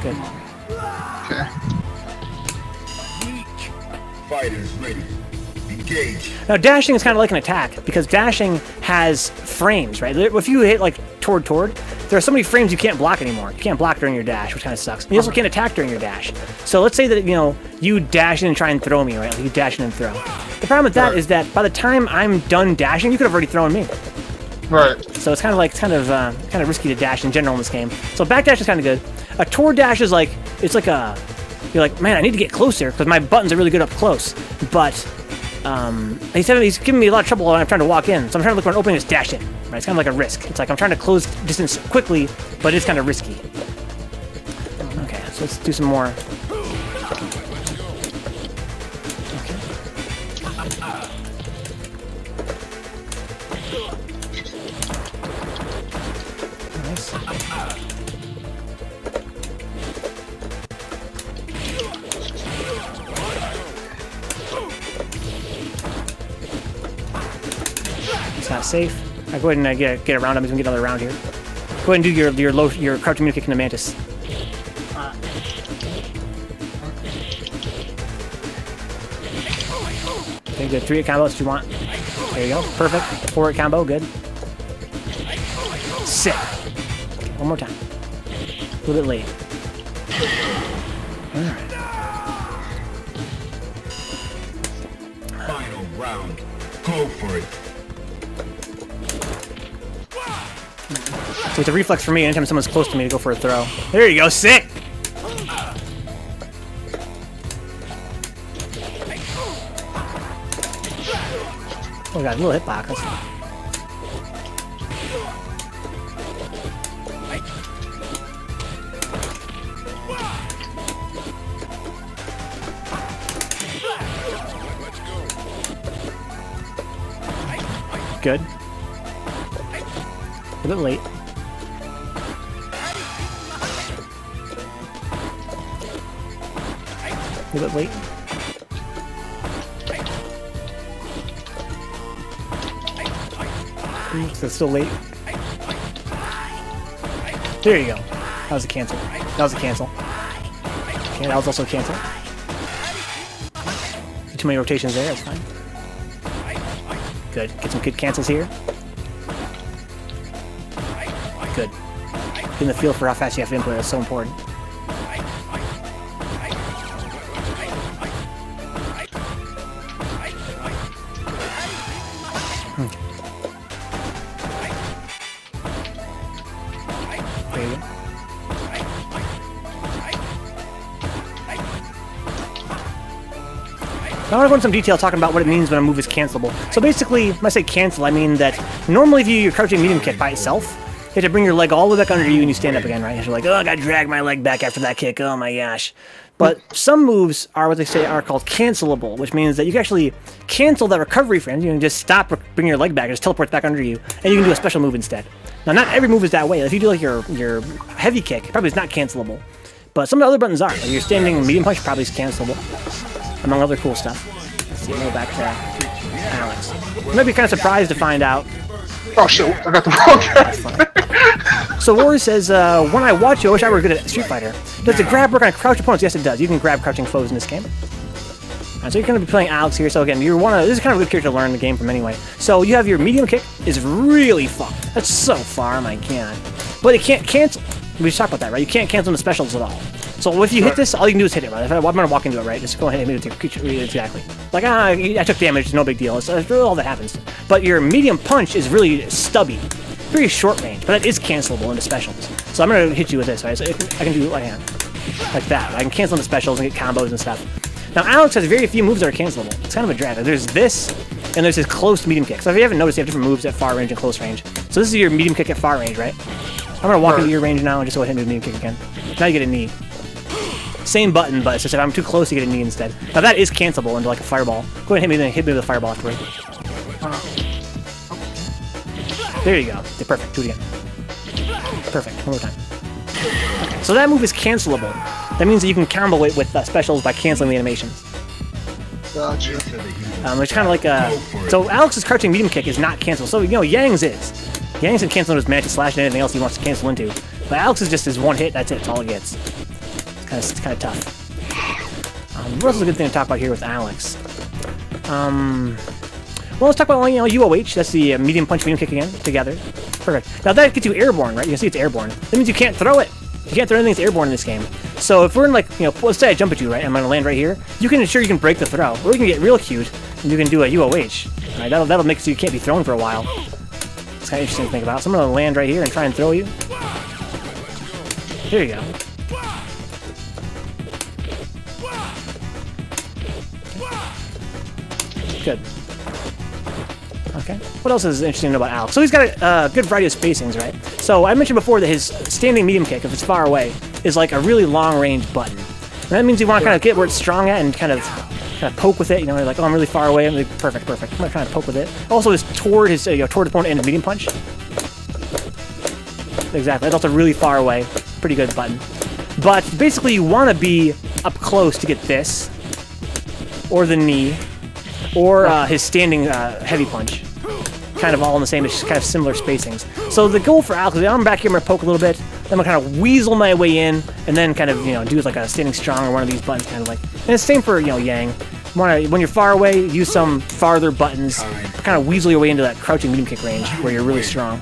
Good. Okay. Fighters ready. Engage. Now dashing is kind of like an attack because dashing has frames, right? If you hit like toward, there are so many frames you can't block anymore. You can't block during your dash, which kind of sucks. And you also can't attack during your dash. So let's say that you dash in and try and throw me, right? Like you dash in and throw. The problem with that is that by the time I'm done dashing, you could have already thrown me. Right. So it's kind of risky to dash in general in this game. So backdash is kind of good. A toward dash is like you're like, man, I need to get closer because my buttons are really good up close, but. He's giving me a lot of trouble when I'm trying to walk in, so I'm trying to look for an opening and just dash in. Right? It's kind of like a risk. It's like I'm trying to close distance quickly, but it's kind of risky. So let's do some more. Nice. It's not safe. I'll go ahead and get around him. He's gonna get another round here. Go ahead and do your crouching mimic kick in the mantis. Okay, good. 3-hit combo. That's what you want. There you go. Perfect. 4-hit combo. Good. Sick. One more time. A little bit late. Alright. Final round. Go for it. So it's a reflex for me anytime someone's close to me to go for a throw. There you go. Sick! Oh god, a little hitbox. That's fine. Good. A bit late. A bit late. So it's still late. There you go. That was a cancel. That was a cancel. Okay, that was also a cancel. Too many rotations there, that's fine. Good. Get some good cancels here. Good. Getting the feel for how fast you have to input, that's so important. There you go. Now I want to go into some detail talking about what it means when a move is cancelable. So basically, when I say cancel, I mean that normally if you're crouching medium kick by itself, you have to bring your leg all the way back under you and you stand up again, right? You're like, oh, I gotta drag my leg back after that kick, oh my gosh. But some moves are what they say are called cancelable, which means that you can actually cancel that recovery frame. You can just stop, bring your leg back, just teleport back under you, and you can do a special move instead. Now, not every move is that way. If you do like your heavy kick, it probably is not cancelable. But some of the other buttons are. Like your standing medium punch probably is cancelable, among other cool stuff. Let's see, go back to Alex. You might be kind of surprised to find out. Oh shit, I got the wrong guy. So Rory says, when I watch you, I wish I were good at Street Fighter. Does the grab work on crouch opponents? Yes, it does. You can grab crouching foes in this game. So you're going to be playing Alex here. So again, this is kind of a good character to learn the game from anyway. So you have your medium kick is really far. That's so far, my god. But it can't cancel. We just talked about that, right? You can't cancel the specials at all. So if you hit this, all you can do is hit it, right? If I'm going to walk into it, right? Just go ahead and hit it with your creature. Exactly. Like, I took damage. It's no big deal. It's really all that happens. But your medium punch is really stubby. Very short range, but that is cancelable into specials. So I'm going to hit you with this, right? So I can do like that. I can cancel into specials and get combos and stuff. Now, Alex has very few moves that are cancelable. It's kind of a drag. There's this, and there's his close to medium kick. So if you haven't noticed, you have different moves at far range and close range. So this is your medium kick at far range, right? I'm going to walk into your range now and just go ahead and do medium kick again. Now you get a knee. Same button, but it's just if I'm too close, you get a knee instead. Now that is cancelable into like a fireball. Go ahead and hit me with a fireball afterward. There you go. Okay, perfect. Do it again. Perfect. One more time. Okay, so that move is cancelable. That means that you can combo it with specials by canceling the animations. Gotcha. It's kind of like so Alex's crouching medium kick is not cancelable. So, you know, Yang's is. Yang's can cancel his Mantis Slash and anything else he wants to cancel into. But Alex is just his one hit, that's it, that's all it gets. It's kind of tough. What else is a good thing to talk about here with Alex? Well, let's talk about, you know, UOH. That's the medium punch, medium kick again, together. Perfect. Now that gets you airborne, right? You can see it's airborne. That means you can't throw it. You can't throw anything that's airborne in this game. So if we're in, like, you know, let's say I jump at you, right? I'm going to land right here. You can ensure you can break the throw. Or you can get real cute, and you can do a UOH. Right? That'll make it so you can't be thrown for a while. It's kind of interesting to think about. So I'm going to land right here and try and throw you. There you go. Good. Okay. What else is interesting to know about Alex? So he's got a good variety of spacings, right? So I mentioned before that his standing medium kick, if it's far away, is like a really long-range button. And that means you want to kind of get where it's strong at and kind of poke with it. You know, like, oh, I'm really far away. I'm like, perfect. I'm gonna try to poke with it. Also, is toward his toward the opponent and his medium punch. Exactly. That's also really far away. Pretty good button. But basically, you want to be up close to get this, or the knee, or his standing heavy punch. Kind of all in the same, it's kind of similar spacings. So the goal for Alex is I'm back here, I'm gonna poke a little bit, then I'm gonna kind of weasel my way in, and then kind of do like a standing strong or one of these buttons, kind of like. And it's the same for Yang. When you're far away, use some farther buttons, kind of weasel your way into that crouching medium kick range where you're really strong.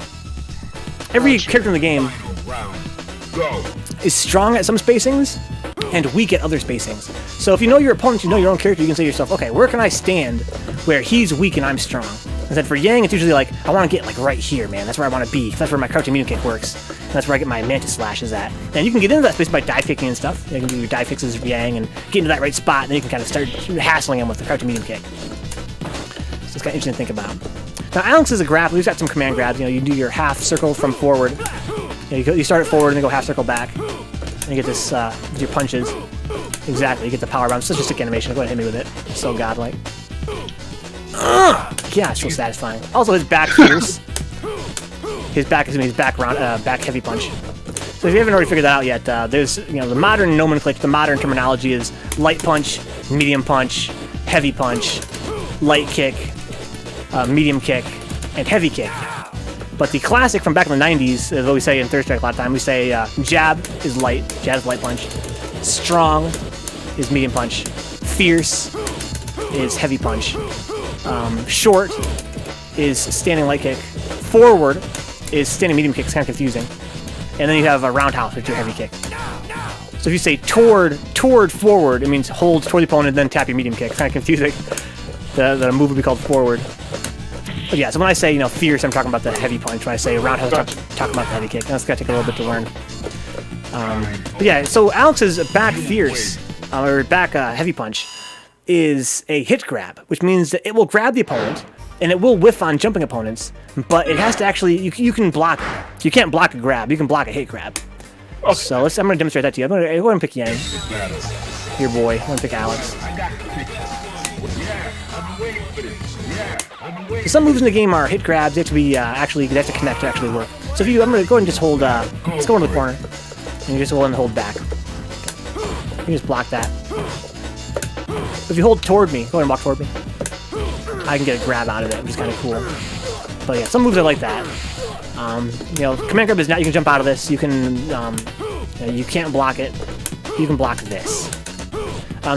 Every character in the game is strong at some spacings and weak at other spacings. So if you know your opponent, you know your own character, you can say to yourself, okay, where can I stand where he's weak and I'm strong? And then for Yang, it's usually like, I want to get like right here, man. That's where I want to be. That's where my crouching medium kick works. And that's where I get my mantis slashes at. And you can get into that space by dive kicking and stuff. You can do your dive kicks as Yang and get into that right spot, and then you can kind of start hassling him with the crouching medium kick. So it's kind of interesting to think about. Now, Alex is a grappler. He's got some command grabs. You do your half circle from forward. You start it forward and then go half circle back. And you get this with your punches. Exactly. You get the power bomb. It's such a sick animation. Go ahead and hit me with it. It's so godlike. Yeah, it's so satisfying. Also, his back fierce. His back is back heavy punch. So if you haven't already figured that out yet, there's the modern nomenclature, the modern terminology is light punch, medium punch, heavy punch, light kick, medium kick, and heavy kick. But the classic from back in the 90s is what we say in Third Strike a lot of time. We say jab is light punch, strong is medium punch, fierce is heavy punch, short is standing light kick, forward is standing medium kick. It's kind of confusing. And then you have a roundhouse, which is your heavy kick. So if you say toward forward, it means hold toward the opponent and then tap your medium kick. It's kind of confusing. The move would be called forward. But yeah, so when I say fierce, I'm talking about the heavy punch. When I say roundhouse, I'm talking about the heavy kick. That's gonna take a little bit to learn. But yeah, so Alex's back fierce or back heavy punch is a hit grab, which means that it will grab the opponent and it will whiff on jumping opponents, but it has to actually you can block. You can't block a grab. You can block a hit grab. Okay. So I'm gonna demonstrate that to you. I'm gonna go ahead and pick Yang. Your boy. I'm gonna pick Alex. So some moves in the game are hit grabs. They have to be they have to connect to actually work. So if I'm gonna go ahead and just hold. Let's go into the corner, and you just go ahead and hold back. You can just block that. If you hold toward me, go ahead and walk toward me. I can get a grab out of it, which is kind of cool. But yeah, some moves are like that. Command grab is not. You can jump out of this. You can. You can't block it. You can block this.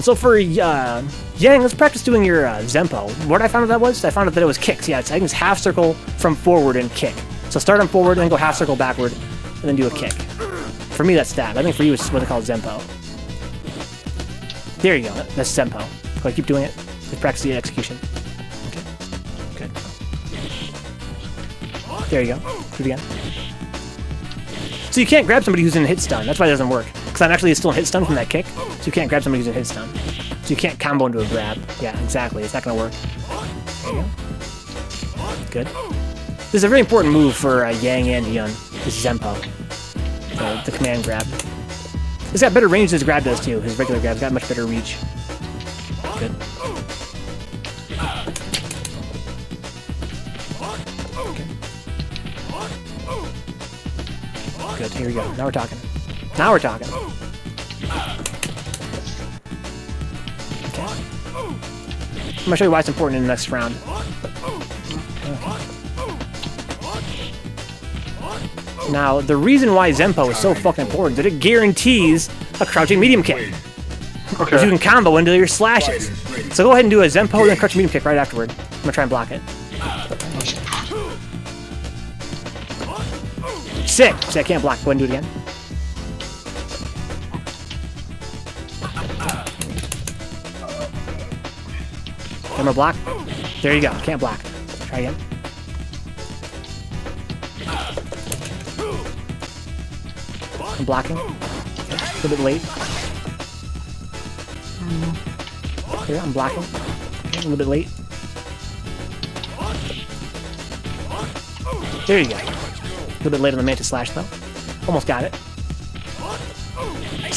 So for Yang, let's practice doing your Zempo. What I found out that was, I found out that it was kicks. Yeah, I think it's half circle from forward and kick. So start on forward and then go half circle backward, and then do a kick. For me, that's stab. I think for you, it's what they call Zempo. There you go. That's Zempo. Go ahead, keep doing it. Just practice the execution. Okay. Good. There you go. Do it again. So you can't grab somebody who's in hit stun. That's why it doesn't work. Because I'm actually still in hit stun from that kick. So you can't grab somebody who's in hit stun. So you can't combo into a grab. Yeah, exactly. It's not going to work. There you go. Good. This is a very important move for Yang and Yun. This Zempo. The command grab. It's got better range than his grab does too. His regular grab's got much better reach. Good. Good, here we go. Now we're talking. Now we're talking. Okay. I'm gonna show you why it's important in the next round. Okay. Now, the reason why Zempo is so fucking important is that it guarantees a crouching medium kick. Okay. Because you can combo into your slashes. So go ahead and do a Zempo and then crouching medium kick right afterward. I'm gonna try and block it. Sick! See, I can't block. Go ahead and do it again. Camera block. There you go. Can't block. Try again. I'm blocking. Okay. A little bit late. Here, I'm blocking. Okay, a little bit late. There you go. A little bit late on the Mantis Slash, though. Almost got it.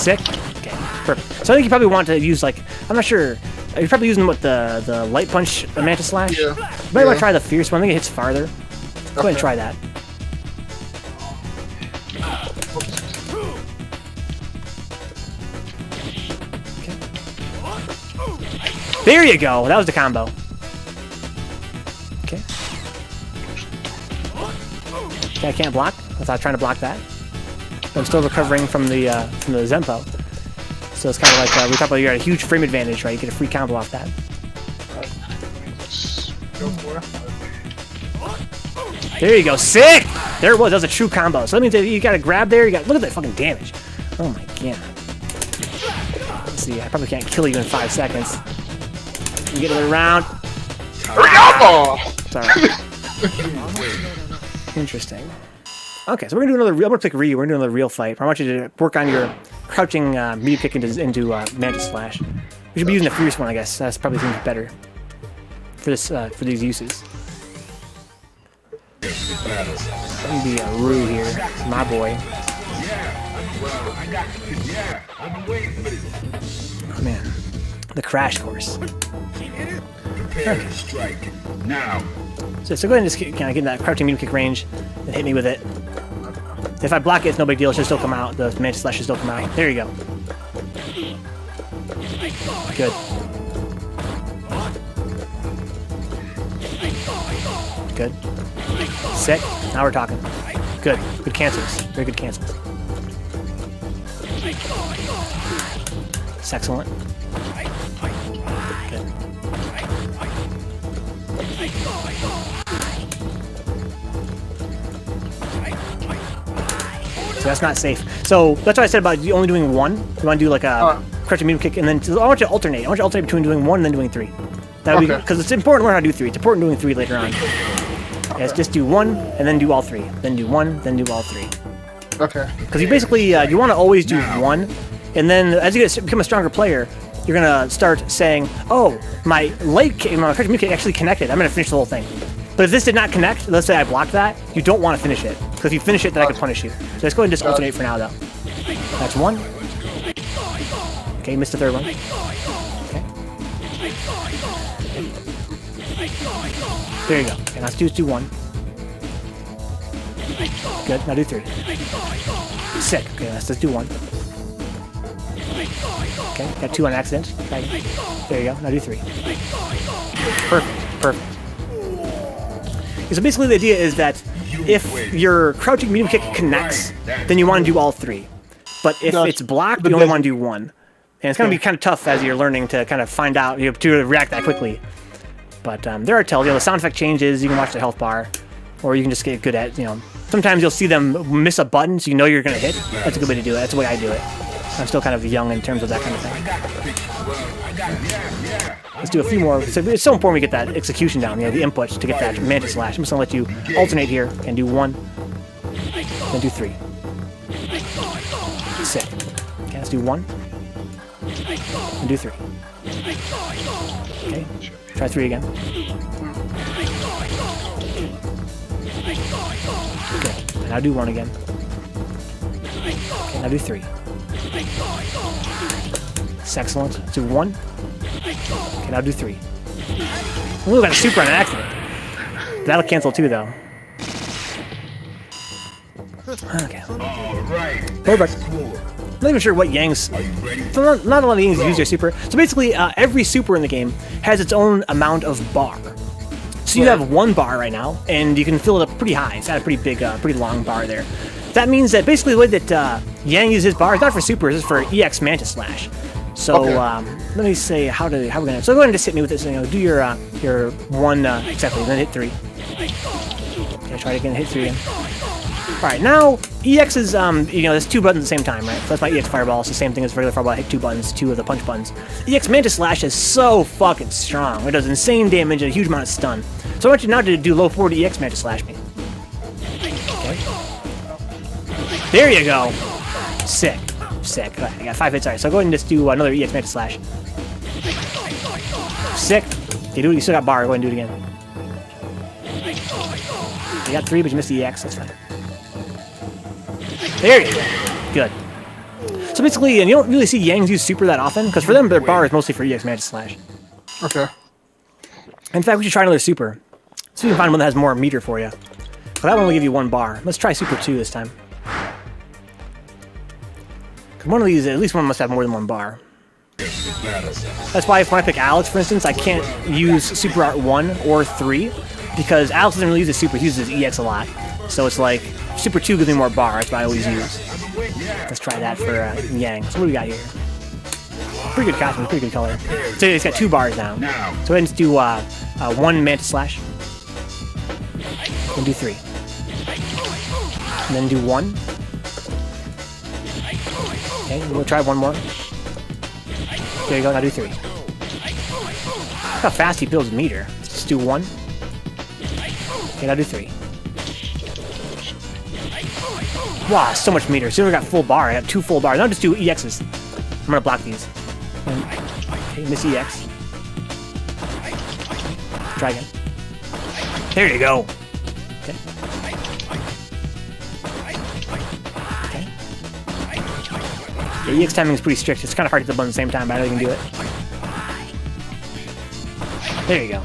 Sick. Okay, perfect. So I think you probably want to use like, I'm not sure. You're probably using what the light punch, the Mantis Slash. Yeah. You might want to try the fierce one. I think it hits farther. Go ahead and try that. Okay. There you go. That was the combo. Okay. Okay, I can't block. Without trying to block that. I'm still recovering from the Zempo. So it's kind of like we talked about. You got a huge frame advantage, right? You get a free combo off that. There you go, sick! There it was. That was a true combo. So that means that you got to grab there. You got look at that fucking damage. Oh my god. Let's see. I probably can't kill you in 5 seconds. You get another round. Sorry. Interesting. Okay, so we're gonna do another. I'm gonna pick Ryu. We're gonna do another real fight. I want you to work on your crouching medium kick into Mantis Slash. We should be using the fierce one, I guess. That's probably seems better for this for these uses. Let me be a Ryu here, my boy. Oh man, the crash course. Okay. So go ahead and just kind of get in that crouching medium kick range and hit me with it. If I block it, it's no big deal. It should still come out. The Mantis Slash should still come out. There you go. Good. Good. Sick. Now we're talking. Good. Good cancels. Very good cancels. It's excellent. Good. So that's not safe. So that's what I said about you only doing one. You want to do like a crouching medium kick, and then I want you to alternate. I want you to alternate between doing one and then doing three. That would be because it's important to learn how to do three. It's important doing three later on. Yes, just do one and then do all three. Then do one, then do all three. Okay. Because you basically you want to always do one, and then as you become a stronger player, you're gonna start saying, "Oh, my light kick, my crouching medium kick actually connected. I'm gonna finish the whole thing." But if this did not connect, let's say I blocked that, you don't want to finish it. Because if you finish it, then I can punish you. So let's go ahead and just alternate for now, though. That's one. Okay, missed the third one. Okay. There you go. Okay, now let's do one. Good, now do three. Sick. Okay, let's just do one. Okay, got two on accident. Okay. There you go, now do three. Perfect, perfect. So basically the idea is that if your crouching medium kick connects, then you want to do all three. But if it's blocked, you only want to do one. And it's going to be kind of tough as you're learning to kind of find out, to react that quickly. But there are tells, the sound effect changes, you can watch the health bar, or you can just get good at, sometimes you'll see them miss a button, so you know you're going to hit. That's a good way to do it. That's the way I do it. I'm still kind of young in terms of that kind of thing. Let's do a few more. So it's so important we get that execution down, the inputs to get that Mantis Slash. I'm just going to let you alternate here and do one, then do three. Sick. Okay, let's do one, and do three. Okay, try three again. Good. And now do one again. Okay, now do three. It's excellent. Let's do one. Okay, now do three. Ooh, got a super on an accident. That'll cancel too, though. Okay. Perfect. I'm not even sure what Yang's... So not a lot of Yangs use their super. So basically, every super in the game has its own amount of bar. So you have one bar right now, and you can fill it up pretty high. It's got a pretty big, pretty long bar there. That means that basically the way that Yang uses his bar is not for supers, it's for EX Mantis Slash. So let me say how we're gonna. So go ahead and just hit me with this. Do your one exactly, then hit three. Okay, try it again. Hit three again. All right, now EX is there's two buttons at the same time, right? So that's my EX Fireball. It's the same thing as regular Fireball. I hit two buttons, two of the punch buttons. EX Mantis Slash is so fucking strong. It does insane damage and a huge amount of stun. So I want you now to do low 40 EX Mantis Slash me. Okay. There you go. Sick. Sick. Right, I got 5 hits. Alright, so go ahead and just do another EX Mantis Slash. Sick. Okay, you still got bar. Go ahead and do it again. You got 3, but you missed the EX. That's fine. There you go. Good. So basically, and you don't really see Yangs use super that often, because for them, their bar is mostly for EX Magic Slash. Okay. In fact, we should try another super. So we can find one that has more meter for you. But that one will give you 1 bar. Let's try super 2 this time. Because one of these, at least one must have more than 1 bar. That's why when I pick Alex, for instance, I can't use Super Art 1 or 3, because Alex doesn't really use his super, he uses his EX a lot. So it's like, Super 2 gives me more bar, that's what I always use. Let's try that for Yang. So what do we got here? Pretty good costume, pretty good color. So it's got 2 bars now. So go ahead and do 1 Mantis Slash. Then do 3. And then do 1. Okay, we'll try 1 more. There you go, now do 3. Look how fast he builds meter. Let's just do 1. Okay, now do 3. Wow, so much meter. Soon we got full bar. I have 2 full bars. Now just do EXs. I'm gonna block these. Okay, miss EX. Try again. There you go. Okay. Okay. The EX timing is pretty strict. It's kind of hard to hit the button at the same time, but I know you can do it. There you go.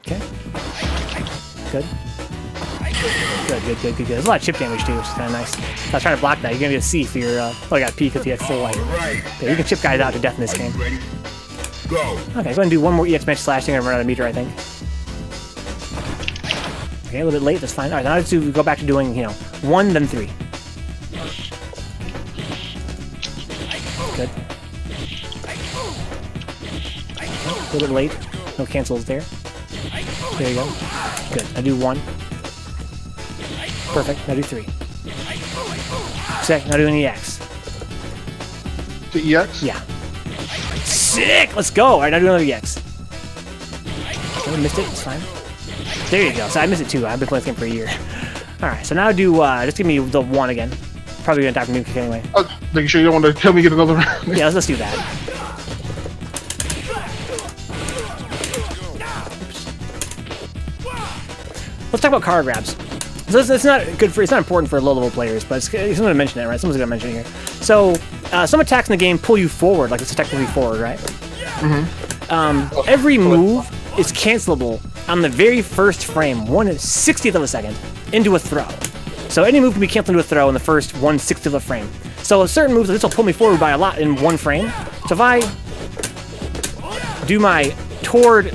Okay. Good. Good. There's a lot of chip damage too, which is kind of nice. I was trying to block that. You're gonna get a C for your. Oh, I got a P because you have full life. Yeah, you can chip guys out to death in this game. Okay, go ahead and do 1 more EX Magic Slash. I'm gonna run out of meter, I think. Okay, a little bit late. That's fine. All right, now let's go back to doing 1 then 3. Good. Okay, a little bit late. No cancels there. There you go. Good. Now do 1. Perfect. Now do 3. Sick. Now do an EX. The EX? Yeah. Sick! Let's go! Alright, now do another EX. Okay, missed it. It's fine. There you go. So I missed it too. I've been playing this game for a year. Alright, so now do, just give me the 1 again. Probably gonna die from nuke kick anyway. Making sure you don't want to kill me get another round. Yeah, let's do that. Let's talk about card grabs. So it's not good for, it's not important for low-level players, but someone's gonna mention it, right? Someone's gonna mention it here. So, some attacks in the game pull you forward, like it's technically forward, right? Mm-hmm. Every move is cancelable on the very first frame, 1/60th of a second, into a throw. So any move can be canceled into a throw in the first 1/60th of a frame. So certain moves, this will pull me forward by a lot in 1 frame. So if I do my toward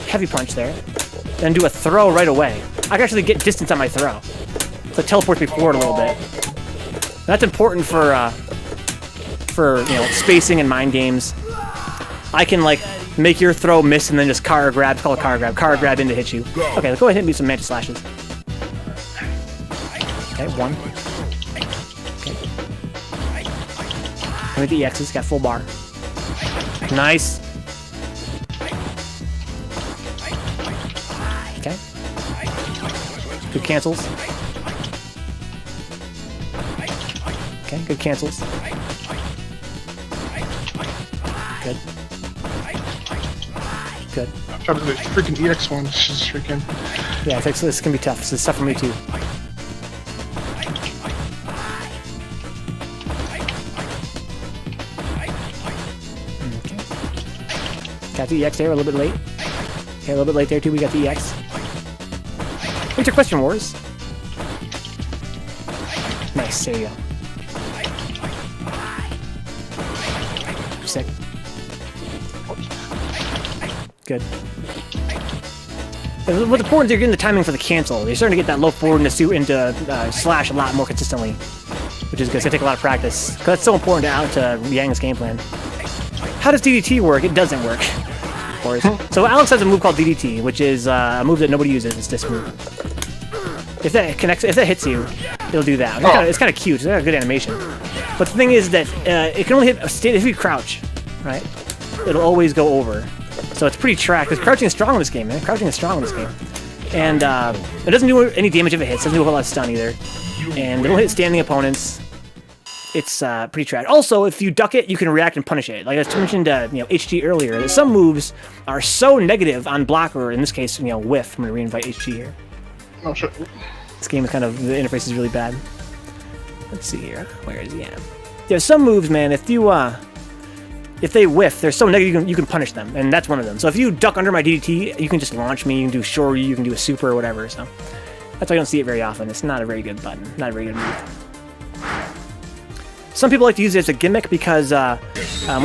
heavy punch there, then do a throw right away, I can actually get distance on my throw. So it teleports me forward a little bit. That's important for spacing and mind games. I can like make your throw miss and then just car grab, call a car grab in to hit you. Okay, let's go ahead and hit me some Mantis Slashes. Okay, 1. Okay. With the EXs, got full bar. Nice. Okay. Good cancels. Okay, good cancels. Good. Good. I'm trying to do the freaking EX one. This is freaking. Yeah, I think so. This can be tough. This is tough for me too. Okay. Got the EX there, a little bit late. Okay, a little bit late there too. We got the EX. Winter Question Wars. Nice, there you go. Sick. Good. What's important is you're getting the timing for the cancel. You're starting to get that low forward into slash a lot more consistently, which is good. It's gonna take a lot of practice because that's so important to Yang's game plan. How does DDT work? It doesn't work, of course. So Alex has a move called DDT, which is a move that nobody uses. It's this move. If that hits you, it'll do that. It's kind of cute. It's got a good animation. But the thing is that it can only hit if you crouch, right? It'll always go over. So it's pretty tracked. Because crouching is strong in this game, man. Crouching is strong in this game. And it doesn't do any damage if it hits. It doesn't do a whole lot of stun either. And it won't hit standing opponents. It's pretty trash. Also, if you duck it, you can react and punish it. Like I mentioned, HG earlier, that some moves are so negative on block, or in this case, whiff. I'm gonna reinvite HG here. Oh shit. This game is kind of, the interface is really bad. Let's see here. Where is he at? There's some moves, man, if they whiff, they're so negative you can punish them, and that's one of them. So if you duck under my DDT, you can just launch me, you can do Shoryu, you can do a super or whatever, so. That's why I don't see it very often. It's not a very good button, not a very good move. Some people like to use it as a gimmick because what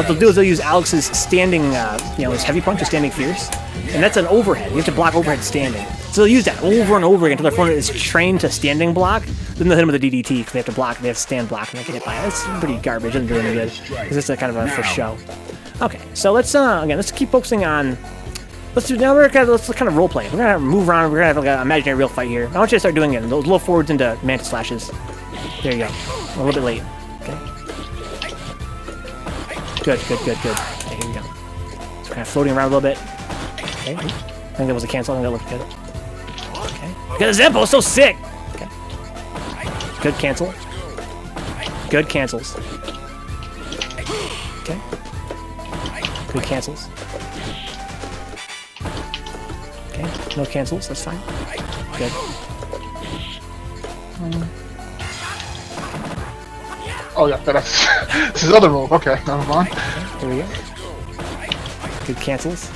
they'll do is they'll use Alex's standing, his heavy punch, his standing fierce, and that's an overhead. You have to block overhead standing. So they'll use that over and over again until their opponent is trained to standing block. Then they'll hit him with a DDT because they have to block, they have to stand block, and they get hit by it. That's pretty garbage. It doesn't do any good because it's kind of a for show. Okay, so let's let's keep focusing on. Let's kind of role play. We're gonna move around. We're gonna have like an imaginary real fight here. I want you to start doing it. Those low forwards into mantis slashes. There you go. A little bit late. Okay. Good. Okay, here we go. So kind of floating around a little bit. Okay. I think that was a cancel. I think that looked good. Okay. Got a Zempo, so sick. Okay. Good cancel. Good cancels. Okay. Good cancels. Okay, no cancels, that's fine. Good. Oh yeah, that's this is other move. Okay, never mind. Okay, here we go. Good cancels.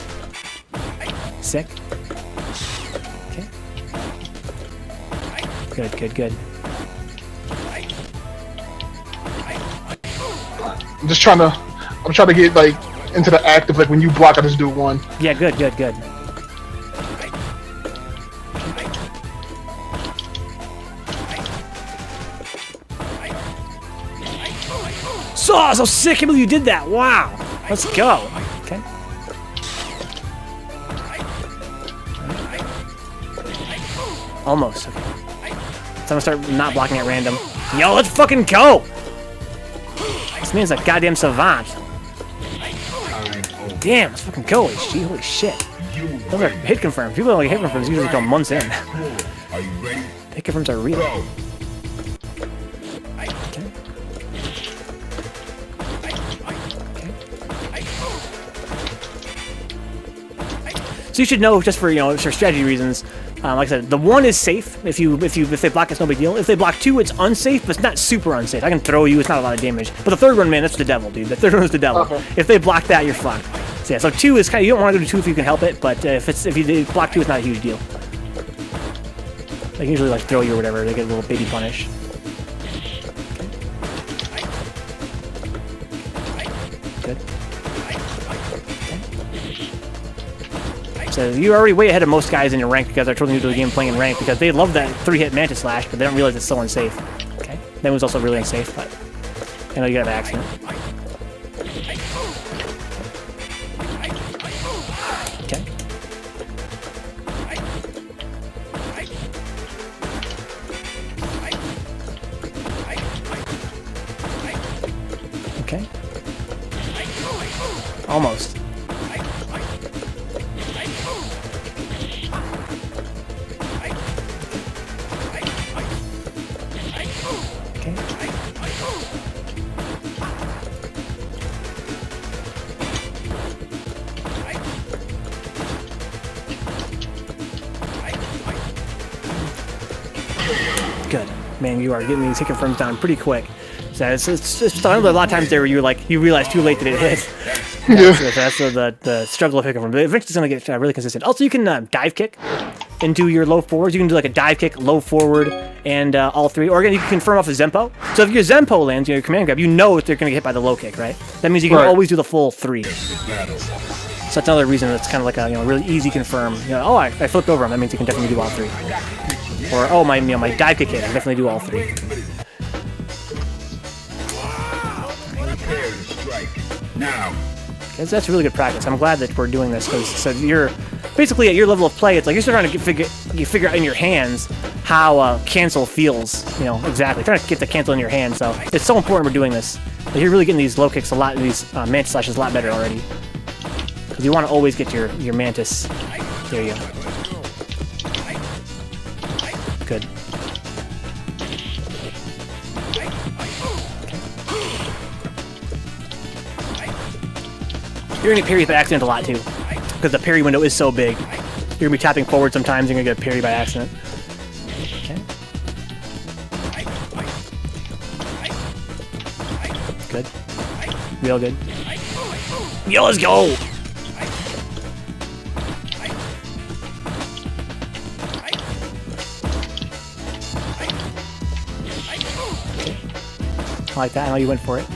Sick. Okay. Good. I'm trying to get like into the act of like when you block, I just do one. Yeah, good. So sick! I can't believe you did that. Wow. Let's go. Okay. Almost. Okay. So I'm gonna start not blocking at random. Yo, let's fucking go! This man's a goddamn savant. Damn, let's fucking go. Holy shit. Those are hit confirms. People like hit confirms usually come months in. Hit confirms are real. So you should know, just for for strategy reasons, like I said, the 1 is safe. If they block, it's no big deal. If they block 2, it's unsafe, but it's not super unsafe. I can throw you, it's not a lot of damage. But the 3rd one, man, that's the devil, dude. The 3rd one is the devil. Okay. If they block that, you're fucked. So yeah, so 2 is kind of, you don't want to go to 2 if you can help it, but if you block 2, it's not a huge deal. They can usually like throw you or whatever. They get a little baby punish. Okay. Good. So you're already way ahead of most guys in your rank because they're totally new to the game playing in rank because they love that 3-hit mantis slash, but they don't realize it's so unsafe. Okay, that was also really unsafe, but I know you got an accident. Okay. Okay. Almost. Good. Man, you are getting these hit confirms down pretty quick. So it's I know a lot of times there where you realize too late that it hit. That's the struggle of hit confirms. But eventually it's going to get really consistent. Also, you can dive kick into your low forwards. You can do like a dive kick, low forward, and all 3. Or again, you can confirm off a Zempo. So if your Zempo lands, your command grab, you know if they're going to get hit by the low kick, right? That means you can always do the full 3. So that's another reason it's kind of like a really easy confirm. Oh, I flipped over him. That means you can definitely do all 3. Or oh, my dive kick hit. I definitely do all 3. Now. That's really good practice. I'm glad that we're doing this because so you're basically at your level of play. It's like you're still trying to figure out in your hands how cancel feels. Exactly. Trying to get the cancel in your hand. So it's so important we're doing this. You're really getting these low kicks a lot. These mantis slashes a lot better already. Because you want to always get your mantis. There you go. Good. You're going to parry by accident a lot too, because the parry window is so big. You're going to be tapping forward sometimes, you're going to get a parry by accident. Okay. Real good. Yo, let's go! I like that. I know you went for it.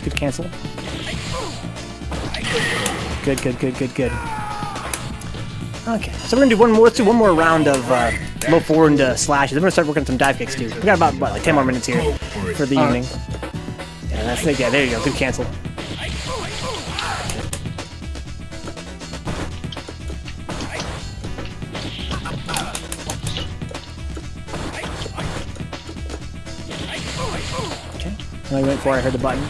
Good cancel. Good. Okay, so we're gonna do one more. Let's do one more round of low forward into slashes. Then we're gonna start working on some dive kicks too. We got about what, like 10 more minutes here for the evening. Yeah, that's it. Yeah, there you go. Good cancel. Okay, I know you went for it. I heard the button.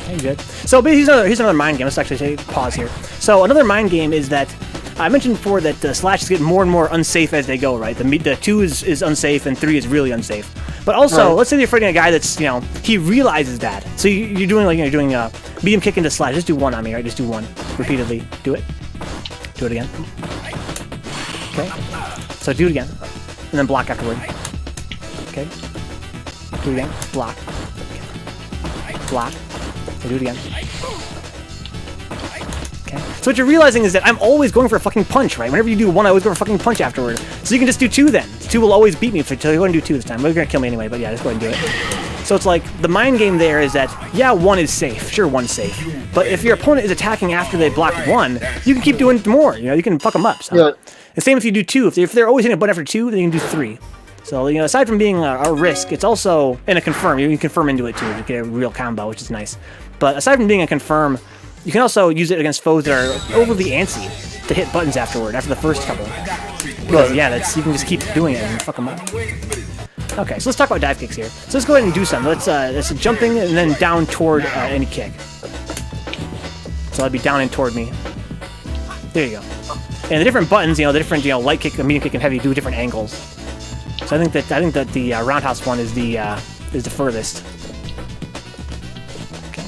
Okay, good. So here's another mind game. Let's actually take a pause here. So another mind game is that I mentioned before that the slashes get more and more unsafe as they go, right? The 2 is unsafe and 3 is really unsafe. But also, let's say you're fighting a guy that's, you know, he realizes that. So you're doing like, you're doing medium kick into slash. Just do one on me, right? Just do one repeatedly. Do it. Do it again. Okay. So do it again, and then block afterward. Okay. Do it again. Block. Block. Okay, do it again. Okay. So what you're realizing is that I'm always going for a fucking punch, right? Whenever you do one, I always go for a fucking punch afterward. So you can just do 2 then. 2 will always beat me. So go ahead and do 2 this time. Well, you're gonna kill me anyway, but yeah, just go ahead and do it. So it's like, the mind game there is that, yeah, 1 is safe. Sure, 1's safe. But if your opponent is attacking after they block 1, you can keep doing more. You know, you can fuck them up. So. Yeah. The same if you do 2. If they're always hitting a button after 2, then you can do 3. So, you know, aside from being a risk, it's also, and a confirm. You can confirm into it too to get a real combo, which is nice. But aside from being a confirm, you can also use it against foes that are overly antsy to hit buttons afterward, after the first couple. Because, yeah, you can just keep doing it and fuck them up. Okay, so let's talk about dive kicks here. So let's go ahead and do some. Let's jumping and then down toward any kick. So that'd be down and toward me. There you go. And the different buttons, you know, the different, you know, light kick, medium kick, and heavy do different angles. So I think that the roundhouse one is the furthest. Okay,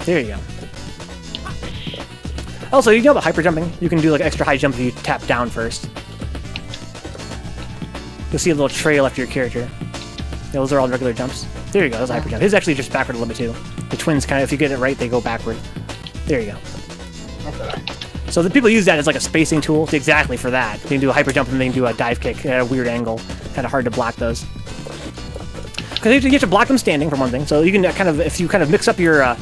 there you go. Also, you know about hyper jumping? You can do like extra high jump if you tap down first. You'll see a little trail after your character. Yeah, those are all regular jumps. There you go. That's a hyper jump. His is actually just backward a little bit too. The twins kind of, if you get it right, they go backward. There you go. Okay. So the people use that as like a spacing tool exactly for that. They can do a hyper jump and they can do a dive kick at a weird angle. Kind of hard to block those. Because you have to block them standing for one thing. So you can kind of, if you kind of mix up your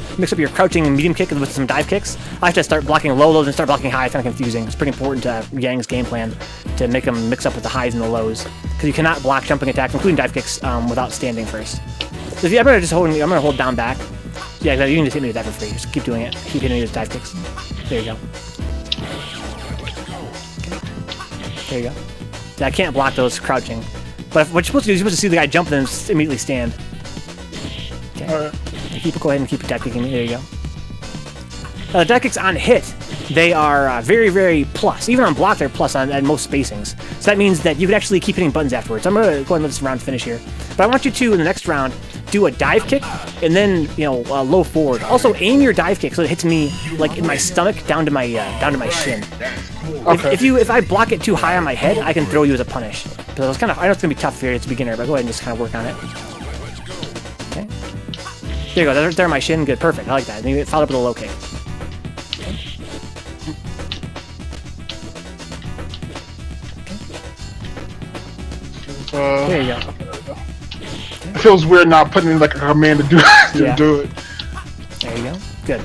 crouching and medium kick with some dive kicks, I have to start blocking low lows and start blocking high. It's kind of confusing. It's pretty important to Yang's game plan to make them mix up with the highs and the lows. Because you cannot block jumping attacks, including dive kicks, without standing first. So if I'm gonna hold down back. Yeah, you can just hit me with that for free. Just keep doing it. Keep hitting me with dive kicks. There you go. There you go. Yeah, I can't block those crouching. But what you're supposed to do is you're supposed to see the guy jump and then just immediately stand. Okay. Go ahead and keep dive kicking me. There you go. Dive kicks on hit, they are very, very plus. Even on block, they're plus at most spacings. So that means that you can actually keep hitting buttons afterwards. So I'm going to go ahead and let this round finish here. But I want you to, in the next round, do a dive kick and then, you know, low forward. Also, aim your dive kick so it hits me like in my stomach down to my shin. Okay. If I block it too high on my head, I can throw you as a punish. So it's I know it's gonna be tough for you as a beginner, but go ahead and just kind of work on it. Okay. There you go. There my shin. Good. Perfect. I like that. And you follow up with a low kick. Okay. There you go. It feels weird not putting in like a command to do it. There you go. Good.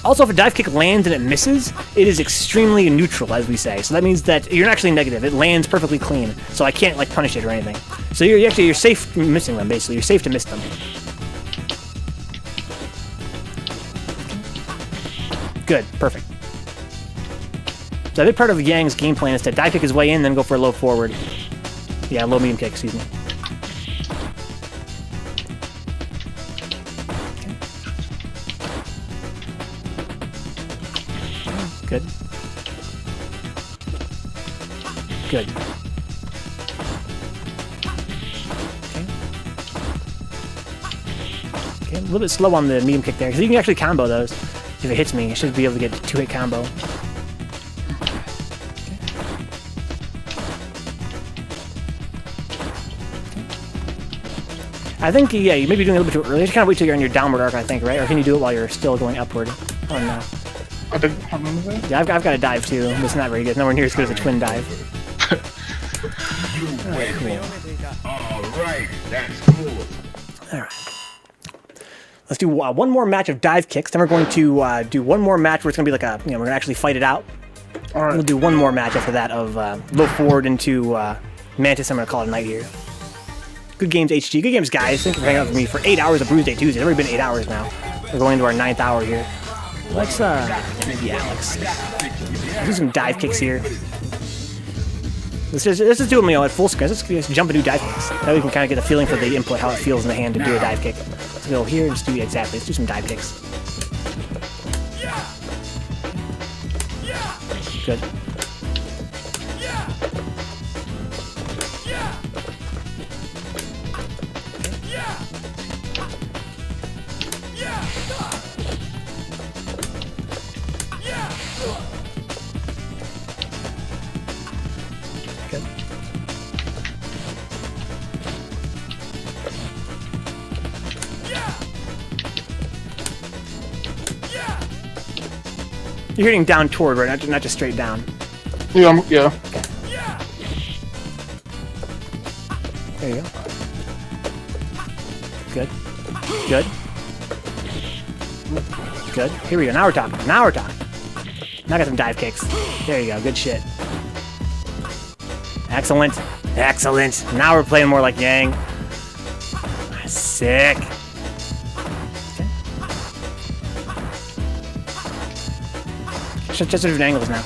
Also, if a dive kick lands and it misses, it is extremely neutral, as we say. So that means that you're not actually negative. It lands perfectly clean. So I can't like punish it or anything. So you're safe missing them, basically. You're safe to miss them. Good. Perfect. So a big part of Yang's game plan is to dive kick his way in, then go for a low forward. Yeah, low medium kick, excuse me. Good. Good. Okay, a little bit slow on the medium kick there, because you can actually combo those. If it hits me, I should be able to get a 2-hit combo. I think, yeah, you may be doing it a little bit too early. Just kind of wait till you're in your downward arc, I think, right? Or can you do it while you're still going upward? Oh, no. I think, how long is that? Yeah, I've got a dive, too. It's not very good. Nowhere near as good as a twin dive. Alright, cool. Alright, that's cool. Alright. Let's do one more match of dive kicks. Then we're going to do one more match where it's going to be like a, we're going to actually fight it out. Alright. We'll do one more match after that of low forward into Mantis. I'm going to call it a night here. Good games, HG. Good games, guys. Thank you for hanging out with me for 8 hours of Bruise Day Tuesday. It's already been 8 hours now. We're going into our 9th hour here. Let's, maybe Alex. Do some dive kicks here. Let's just do them, at full screen. Let's just jump and do dive kicks. That way we can kind of get a feeling for the input, how it feels in the hand to do a dive kick. Let's go here and just do exactly. Let's do some dive kicks. Good. Good. You're hitting down toward, right? Not just straight down. Yeah, yeah. There you go. Good. Good. Good. Here we go. Now we're talking. Now we're talking. Now I got some dive kicks. There you go. Good shit. Excellent. Excellent. Now we're playing more like Yang. Sick. Okay. Just different angles now.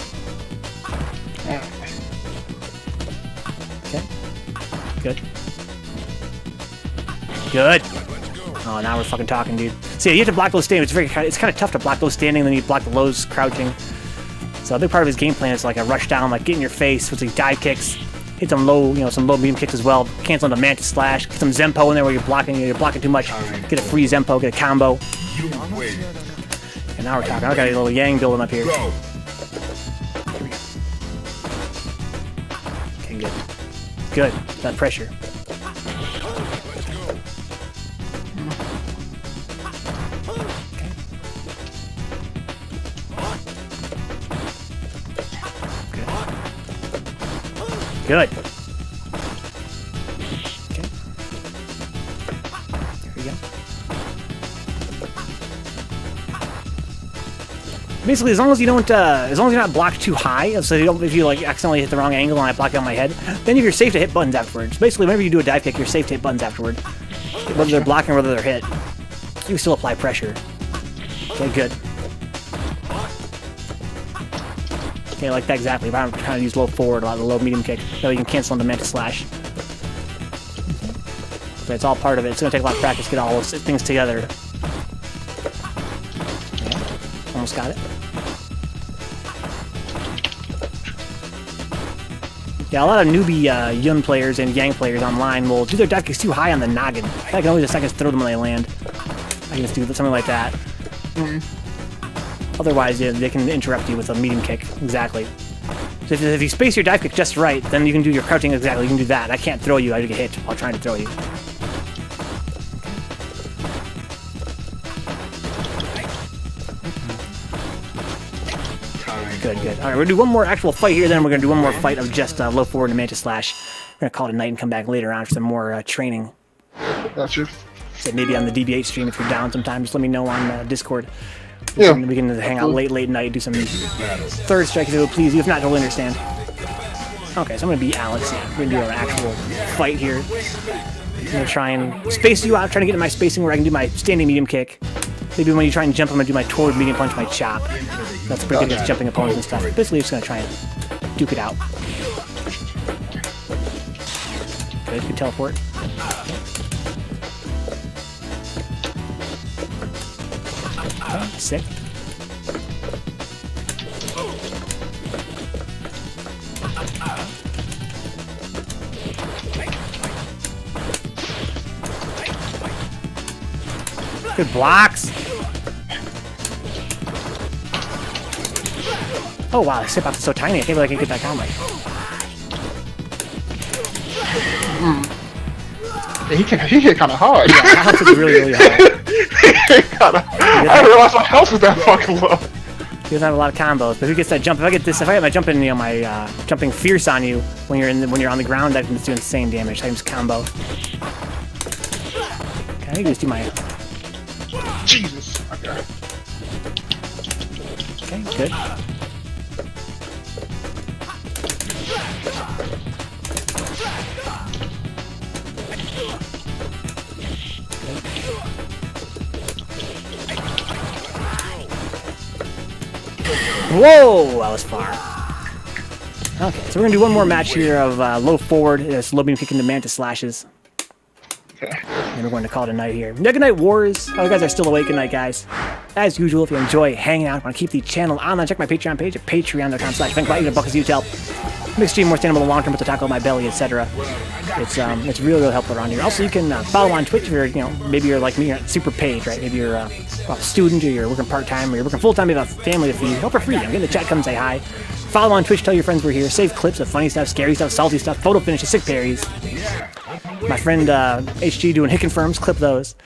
Okay. Good. Good. Oh, now we're fucking talking, dude. See, you have to block those standing. It's kind of tough to block those standing, then you block the lows crouching. So a big part of his game plan is like a rush down, like get in your face with these dive kicks, hit some low, some low medium kicks as well. Cancel the mantis slash, get some Zempo in there where you're blocking too much. Get a free Zempo, get a combo. And now we're talking. I got a little Yang building up here. Here we go. Okay, good. Good. That pressure. Good. Okay. There we go. Basically, as long as you don't, as long as you're not blocked too high, so if you like accidentally hit the wrong angle and I block it on my head, then you're safe to hit buttons afterwards. Basically, whenever you do a dive kick, you're safe to hit buttons afterward. Whether they're blocking or whether they're hit, you still apply pressure. Okay, good. Okay, like that exactly. But I'm trying to use low forward, a lot of the low medium kick. That way you can cancel on the mantis slash. So it's all part of it. It's going to take a lot of practice to get all those things together. Yeah, almost got it. Yeah, a lot of newbie Yun players and Yang players online will do their dive kicks too high on the noggin. I can only just throw them when they land. I can just do something like that. Otherwise, yeah, they can interrupt you with a medium kick. Exactly. So if you space your dive kick just right, then you can do your crouching exactly. You can do that. I can't throw you. I get hit while trying to throw you. Good, good. All right, we're going to do one more actual fight here, then we're going to do one more fight of just low forward and mantis slash. We're going to call it a night and come back later on for some more training. Gotcha. So maybe on the DBH stream if you're down sometime. Just let me know on Discord. Yeah. We can hang out late night, do some third strike if it would please you. If not, totally understand. Okay, so I'm going to beat Alex. Yeah, we're going to do an actual fight here. I'm going to try and space you out, trying to get in my spacing where I can do my standing medium kick. Maybe when you try and jump, I'm going to do my toward medium punch, my chop. That's pretty good against jumping opponents and stuff. Basically, just going to try and duke it out. Good, good teleport. Okay, sick. Good blocks. Oh wow, this hitbox is so tiny. I can't believe I can get that combo. Yeah, he hit kind of hard. Yeah, that helps really hard. I didn't realize my health was that fucking low. He doesn't have a lot of combos, but if he gets that jump, if I get my jumping, my jumping fierce on you when you're on the ground, that can just do insane damage. Times combo. Okay, I need to just do my. Jesus. Okay. Okay, good. Whoa, that was far. Okay, so we're gonna do one more match here of low forward, slow beam kick into mantis slashes. Okay. And we're going to call it a night here. Good night, Wars. Oh, you guys are still awake. Good night, guys. As usual, if you enjoy hanging out, want to keep the channel online, check my Patreon page at patreon.com/Vencabot. Even a buck as you tell. Makes stream more sustainable long term with the tackle my belly, etc. It's really helpful around here. Also, you can follow on Twitch if you're, maybe you're like me, you're not super paid, right? Maybe you're a student, or you're working part time, or you're working full time, you have a family to feed. Help for free. Get in the chat, come say hi. Follow on Twitch, tell your friends we're here. Save clips of funny stuff, scary stuff, salty stuff, photo finishes, sick parries. My friend HG doing hit confirms, clip those.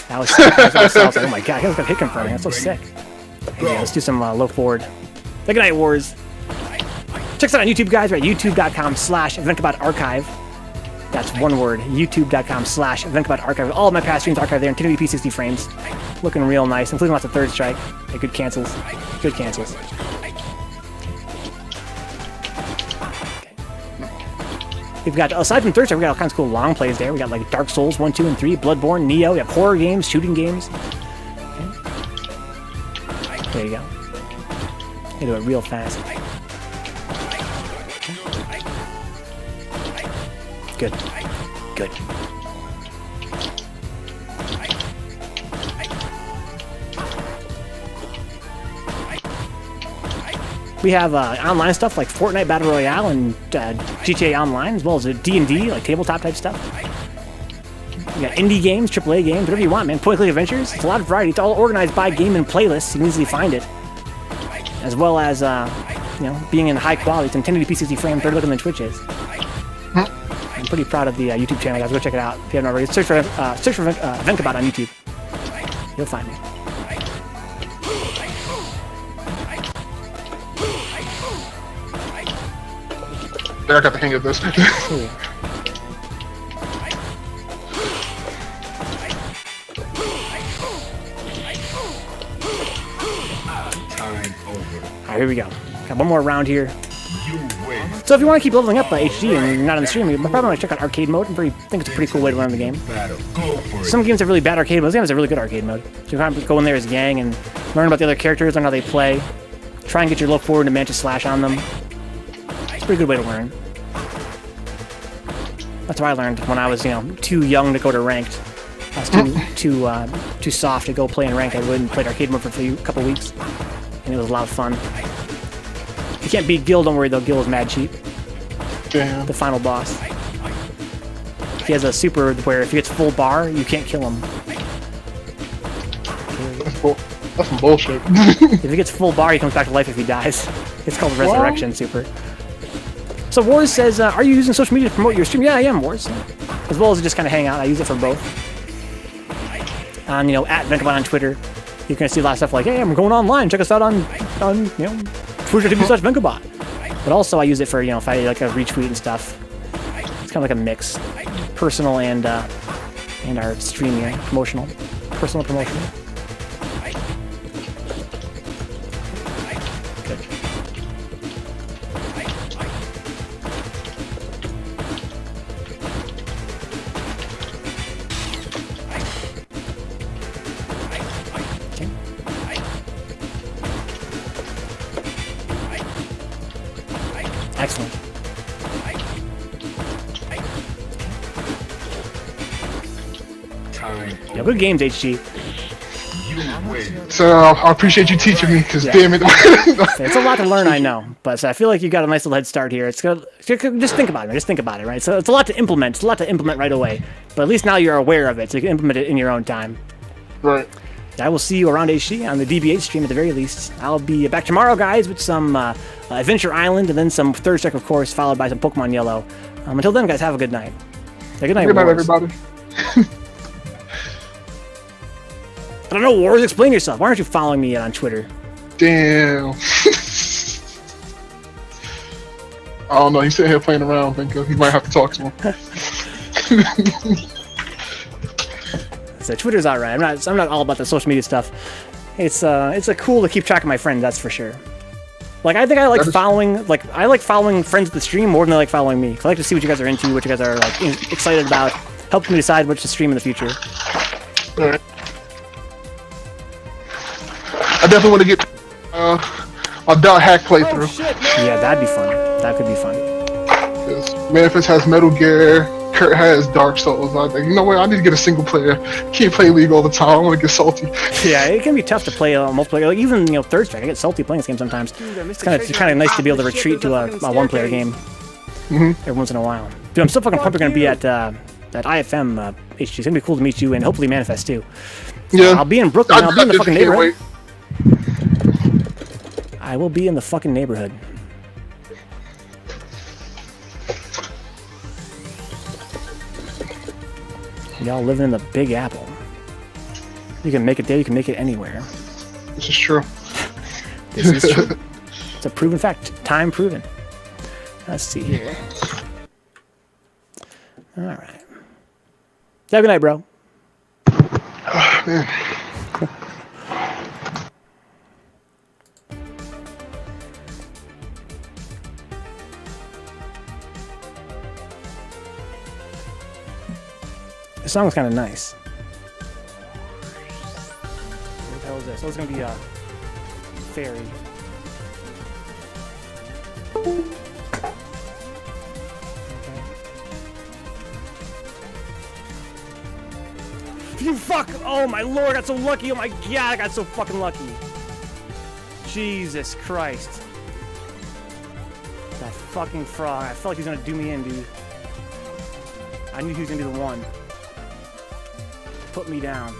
That was sick. I was like, oh my god, I got hit confirming. That's so sick. Yeah, let's do some low forward. Good night, Wars. Check us out on YouTube, guys. We're at youtube.com/Vencabot Archive. That's one word. youtube.com/Vencabot Archive. All of my past streams archived there in 1080p 60 frames. Looking real nice, including lots of third strike. Yeah, good cancels. Good cancels. We've got, aside from third strike, we got all kinds of cool long plays there. We got like Dark Souls 1, 2, and 3, Bloodborne, Neo. We have horror games, shooting games. Okay. There you go. You do it real fast. Good. Good. We have online stuff like Fortnite Battle Royale and GTA Online, as well as D&D, like tabletop type stuff. We got indie games, AAA games, whatever you want, man. Point-click adventures. It's a lot of variety. It's all organized by game and playlists. You can easily find it. As well as, being in high quality. It's in 1080p 60 frames, better looking than Twitch is. I'm pretty proud of the YouTube channel, guys. Go check it out if you haven't already. Search for Vencabot on YouTube. You'll find me. I got the hang of this. Alright, here we go. Got one more round here. So if you want to keep leveling up HD and you're not on the stream, you probably want to check out arcade mode. I think it's a pretty cool way to learn the game. Some games have really bad arcade modes. Some games have really good arcade mode. So you can go in there as a gang and learn about the other characters, learn how they play. Try and get your low forward and mantis slash on them. It's a pretty good way to learn. That's what I learned when I was, too young to go to ranked. I was too soft to go play in ranked. I went and played arcade mode for a couple weeks, and it was a lot of fun. If you can't beat Gil, don't worry though. Gil is mad cheap. Damn. The final boss. He has a super where if he gets full bar, you can't kill him. That's some bullshit. If he gets full bar, he comes back to life if he dies. It's called Resurrection Super. So Wars says, are you using social media to promote your stream? Yeah, I am, Wars. As well as just kind of hang out. I use it for both. On, at Vencabot on Twitter, you're going to see a lot of stuff like, hey, I'm going online. Check us out on Twitch.tv/Vencabot. But also I use it for, if I like a retweet and stuff. It's kind of like a mix. Personal and our stream here. Promotional. Personal promotional. Excellent. Yeah, good games, HG. So I appreciate you teaching me, because damn it. It's a lot to learn, I know, but I feel like you got a nice little head start here. It's good. Just think about it. Just think about it, right? So it's a lot to implement. It's a lot to implement right away, but at least now you're aware of it, so you can implement it in your own time. Right. I will see you around HG on the DBH stream at the very least. I'll be back tomorrow, guys, with some Adventure Island and then some Third Strike, of course, followed by some Pokemon Yellow. Until then, guys, have a good night. Good night, Good night, Wars. everybody. I don't know, Wars, explain yourself. Why aren't you following me on Twitter? Damn. I don't know. He's sitting here playing around. Thinking he might have to talk to him. So Twitter's alright. I'm not all about the social media stuff. It's cool to keep track of my friends, that's for sure. Like I think I like following friends at the stream more than I like following me. 'Cause I like to see what you guys are into, what you guys are like excited about. Helps me decide which to stream in the future. Alright. I definitely want to get a Dot Hack playthrough. Oh, shit, no! Yeah, that'd be fun. That could be fun. Because Manifest has Metal Gear, Kurt has Dark Souls. I think, you know what? I need to get a single player. Can't play League all the time. I want to get salty. Yeah, it can be tough to play multiplayer. Like even Third Strike, I get salty playing this game sometimes. It's kind of nice to be able to retreat to a one-player game every once in a while. Dude, I'm so fucking pumped. We're gonna be at IFM HG. It's gonna be cool to meet you and hopefully Manifest too. Yeah, I'll be in Brooklyn. I'll be in the fucking neighborhood. Wait. I will be in the fucking neighborhood. Y'all living in the Big Apple. You can make it there, you can make it anywhere. This is true. This is true. It's a proven fact. Time proven. Let's see here. Alright. Have a good night, bro. Oh, man. The song was kind of nice. What the hell is this? Oh, it's gonna be a fairy. Okay. You fuck! Oh my lord, I got so lucky! Oh my god, I got so fucking lucky! Jesus Christ. That fucking frog. I felt like he was gonna do me in, dude. I knew he was gonna be the one. Put me down.